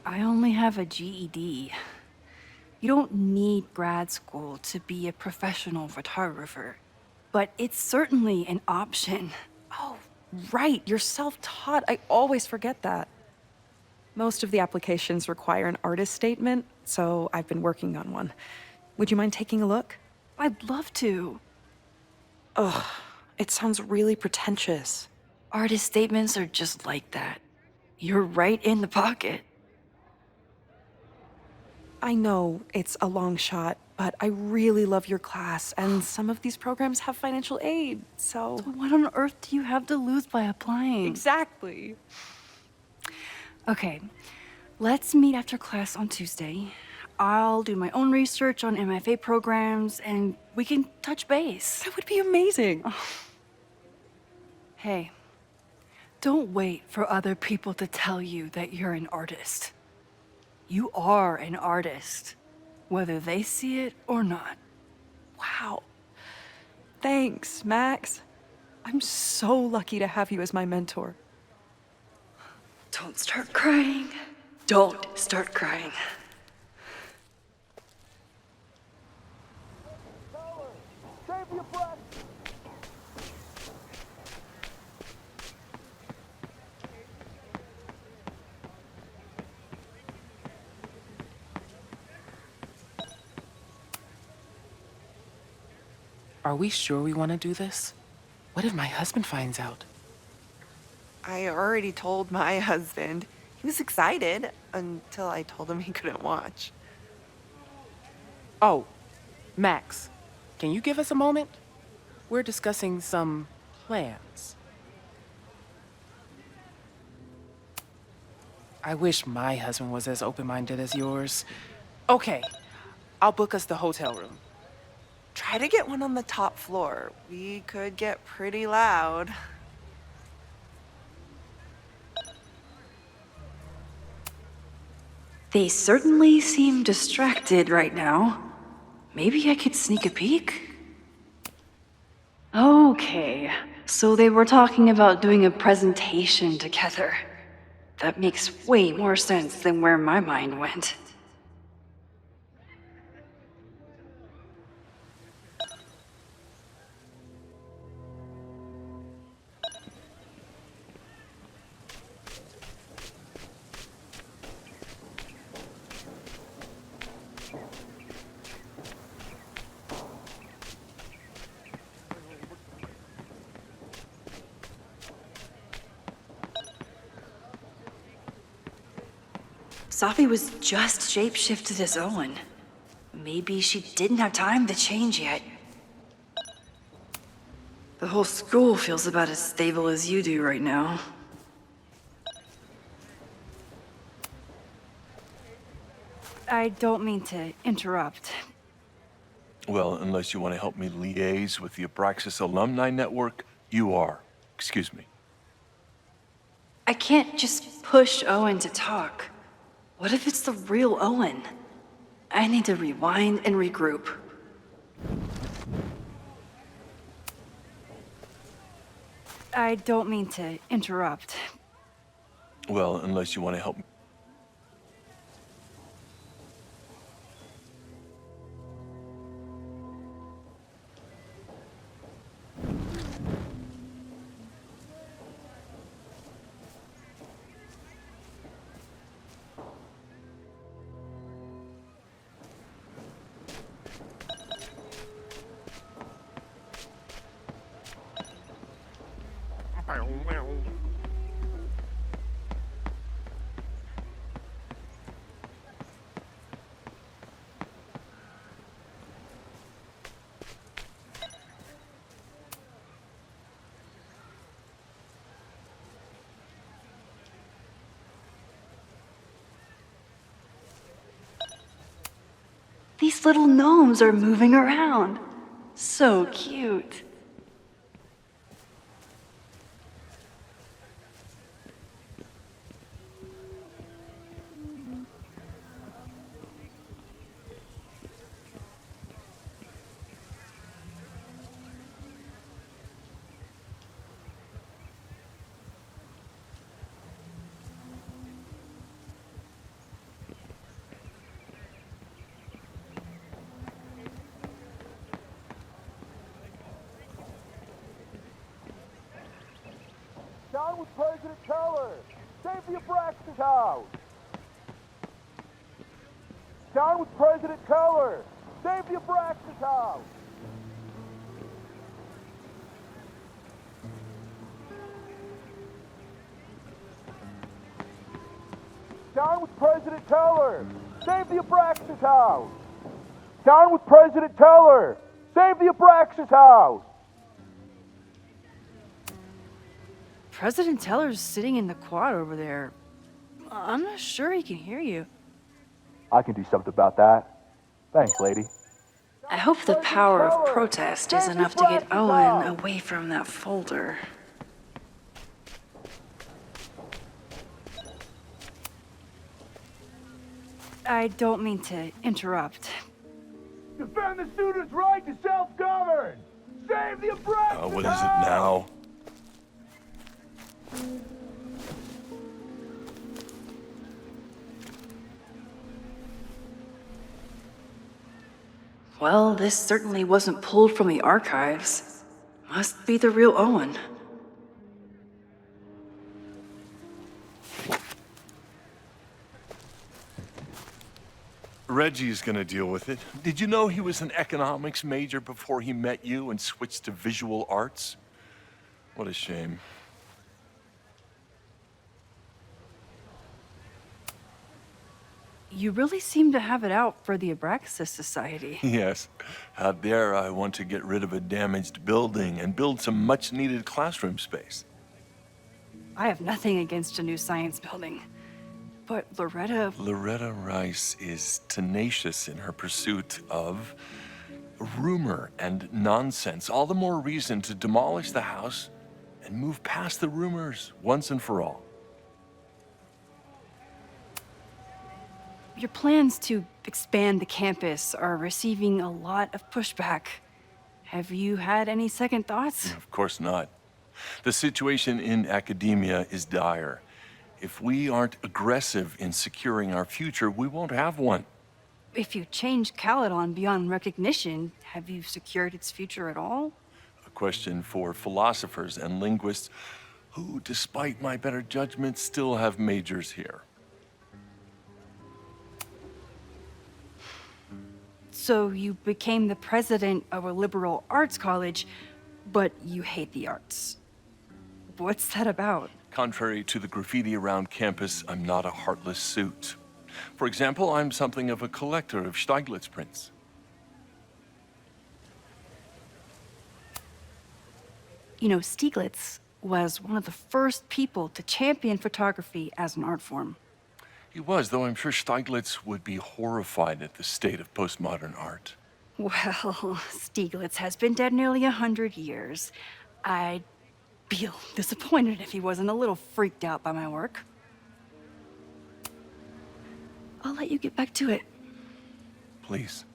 I only have a GED. You don't need grad school to be a professional photographer, but it's certainly an option. Oh, right. You're self-taught. I always forget that. Most of the applications require an artist statement, so I've been working on one. Would you mind taking a look? I'd love to. Ugh, it sounds really pretentious. Artist statements are just like that. You're right in the pocket. I know it's a long shot, but I really love your class, and some of these programs have financial aid, so... What on earth do you have to lose by applying? Exactly. Okay, let's meet after class on Tuesday. I'll do my own research on MFA programs, and we can touch base. That would be amazing. Hey, don't wait for other people to tell you that you're an artist. You are an artist, whether they see it or not. Wow. Thanks, Max. I'm so lucky to have you as my mentor. Don't start crying. Don't start crying. Are we sure we want to do this? What if my husband finds out? I already told my husband. He was excited until I told him he couldn't watch. Oh, Max, can you give us a moment? We're discussing some plans. I wish my husband was as open-minded as yours. Okay, I'll book us the hotel room. Try to get one on the top floor. We could get pretty loud. They certainly seem distracted right now. Maybe I could sneak a peek? Okay, so they were talking about doing a presentation together. That makes way more sense than where my mind went. Safi was just shapeshifted as Owen. Maybe she didn't have time to change yet. The whole school feels about as stable as you do right now. I don't mean to interrupt. Well, unless you want to help me liaise with the Abraxas Alumni Network, you are. Excuse me. I can't just push Owen to talk. What if it's the real Owen? I need to rewind and regroup. I don't mean to interrupt. Well, unless you want to help me. These little gnomes are moving around. So cute. Down with President Keller! Save the Abraxas house! Down with President Keller! Save the Abraxas house! Down with President Keller! Save the Abraxas house! Down with President Keller! Save the Abraxas house! President Teller's sitting in the quad over there. I'm not sure he can hear you. I can do something about that. Thanks, lady. I hope the power of protest is enough to get Owen away from that folder. I don't mean to interrupt. Defend the students' right to self-govern! Save the Abraxas What is it now? Well, this certainly wasn't pulled from the archives. Must be the real Owen. Reggie's gonna deal with it. Did you know he was an economics major before he met you and switched to visual arts? What a shame. You really seem to have it out for the Abraxas Society. Yes. How dare I want to get rid of a damaged building and build some much-needed classroom space. I have nothing against a new science building. But Loretta Rice is tenacious in her pursuit of rumor and nonsense. All the more reason to demolish the house and move past the rumors once and for all. Your plans to expand the campus are receiving a lot of pushback. Have you had any second thoughts? Of course not. The situation in academia is dire. If we aren't aggressive in securing our future, we won't have one. If you change Caledon beyond recognition, have you secured its future at all? A question for philosophers and linguists who, despite my better judgment, still have majors here. So you became the president of a liberal arts college, but you hate the arts. What's that about? Contrary to the graffiti around campus, I'm not a heartless suit. For example, I'm something of a collector of Stieglitz prints. You know, Stieglitz was one of the first people to champion photography as an art form. He was, though I'm sure Stieglitz would be horrified at the state of postmodern art. Well, Stieglitz has been dead nearly 100 years. I'd feel disappointed if he wasn't a little freaked out by my work. I'll let you get back to it. Please.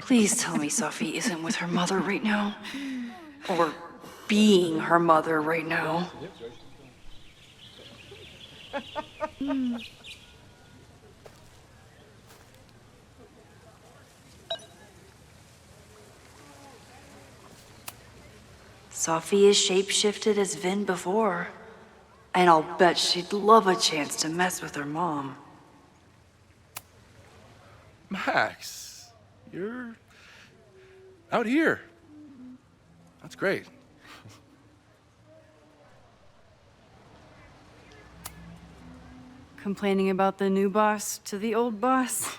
Please tell me Sophie isn't with her mother right now. Or being her mother right now. Sophie is shapeshifted as Vin before. And I'll bet she'd love a chance to mess with her mom. Max, you're out here. That's great. Complaining about the new boss to the old boss?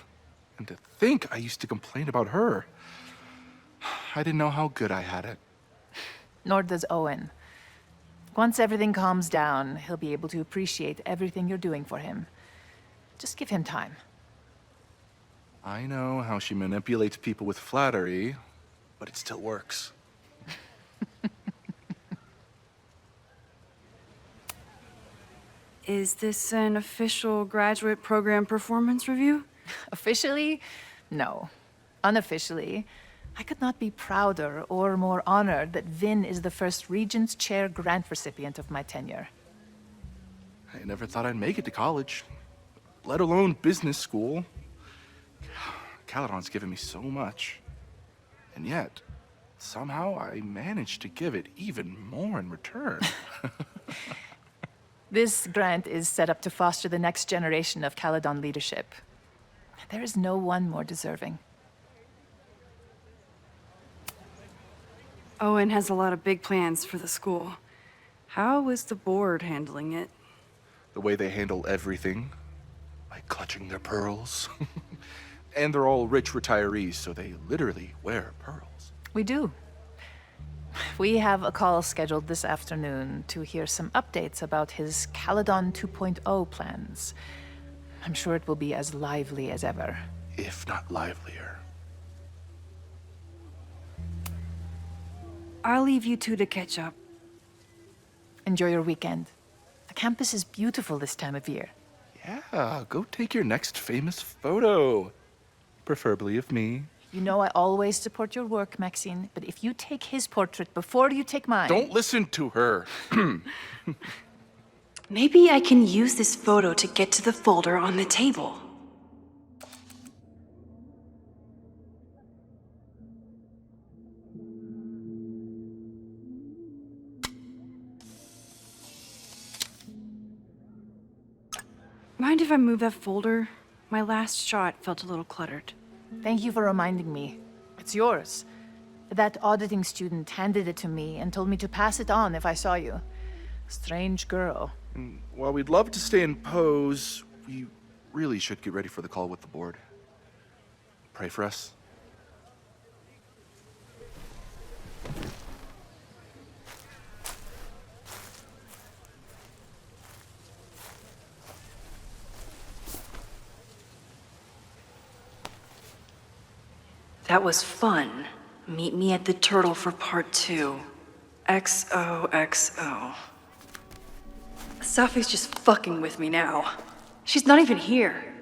And to think I used to complain about her. I didn't know how good I had it. Nor does Owen. Once everything calms down, he'll be able to appreciate everything you're doing for him. Just give him time. I know how she manipulates people with flattery, but it still works. Is this an official graduate program performance review? Officially? No. Unofficially, I could not be prouder or more honored that Vin is the first Regent's Chair grant recipient of my tenure. I never thought I'd make it to college, let alone business school. Caledon's given me so much. And yet, somehow I managed to give it even more in return. This grant is set up to foster the next generation of Caledon leadership. There is no one more deserving. Owen has a lot of big plans for the school. How is the board handling it? The way they handle everything, by clutching their pearls. And they're all rich retirees, so they literally wear pearls. We do. We have a call scheduled this afternoon to hear some updates about his Caledon 2.0 plans. I'm sure it will be as lively as ever. If not livelier. I'll leave you two to catch up. Enjoy your weekend. The campus is beautiful this time of year. Yeah, go take your next famous photo. Preferably of me. You know I always support your work, Maxine, but if you take his portrait before you take mine... Don't listen to her. Maybe I can use this photo to get to the folder on the table. Mind if I move that folder? My last shot felt a little cluttered. Thank you for reminding me. It's yours. That auditing student handed it to me and told me to pass it on if I saw you. Strange girl. While we'd love to stay in pose, we really should get ready for the call with the board. Pray for us. That was fun. Meet me at the Turtle for part 2. XOXO. Safi's just fucking with me now. She's not even here.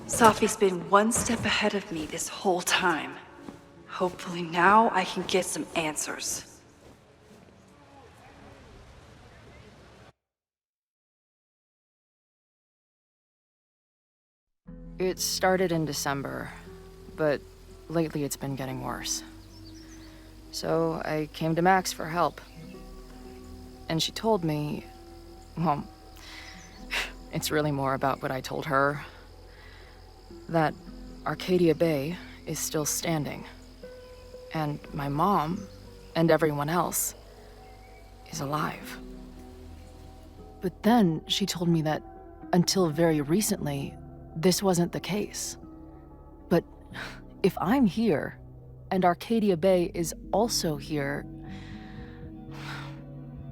Safi's been one step ahead of me this whole time. Hopefully now I can get some answers. It started in December, but lately it's been getting worse. So I came to Max for help. And she told me, well, it's really more about what I told her, that Arcadia Bay is still standing. And my mom, and everyone else, is alive. But then she told me that until very recently, this wasn't the case. But if I'm here, and Arcadia Bay is also here,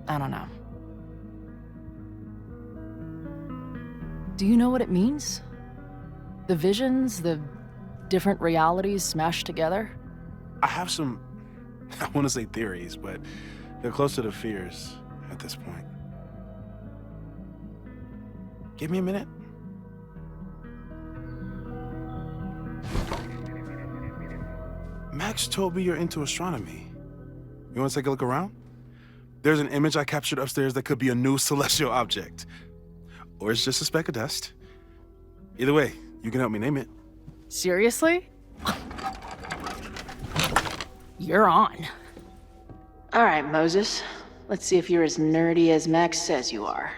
I don't know. Do you know what it means? The visions, the different realities smashed together? I have some, I want to say theories, but they're closer to fears at this point. Give me a minute. Max told me you're into astronomy. You want to take a look around? There's an image I captured upstairs that could be a new celestial object. Or it's just a speck of dust. Either way, you can help me name it. Seriously? You're on. All right, Moses. Let's see if you're as nerdy as Max says you are.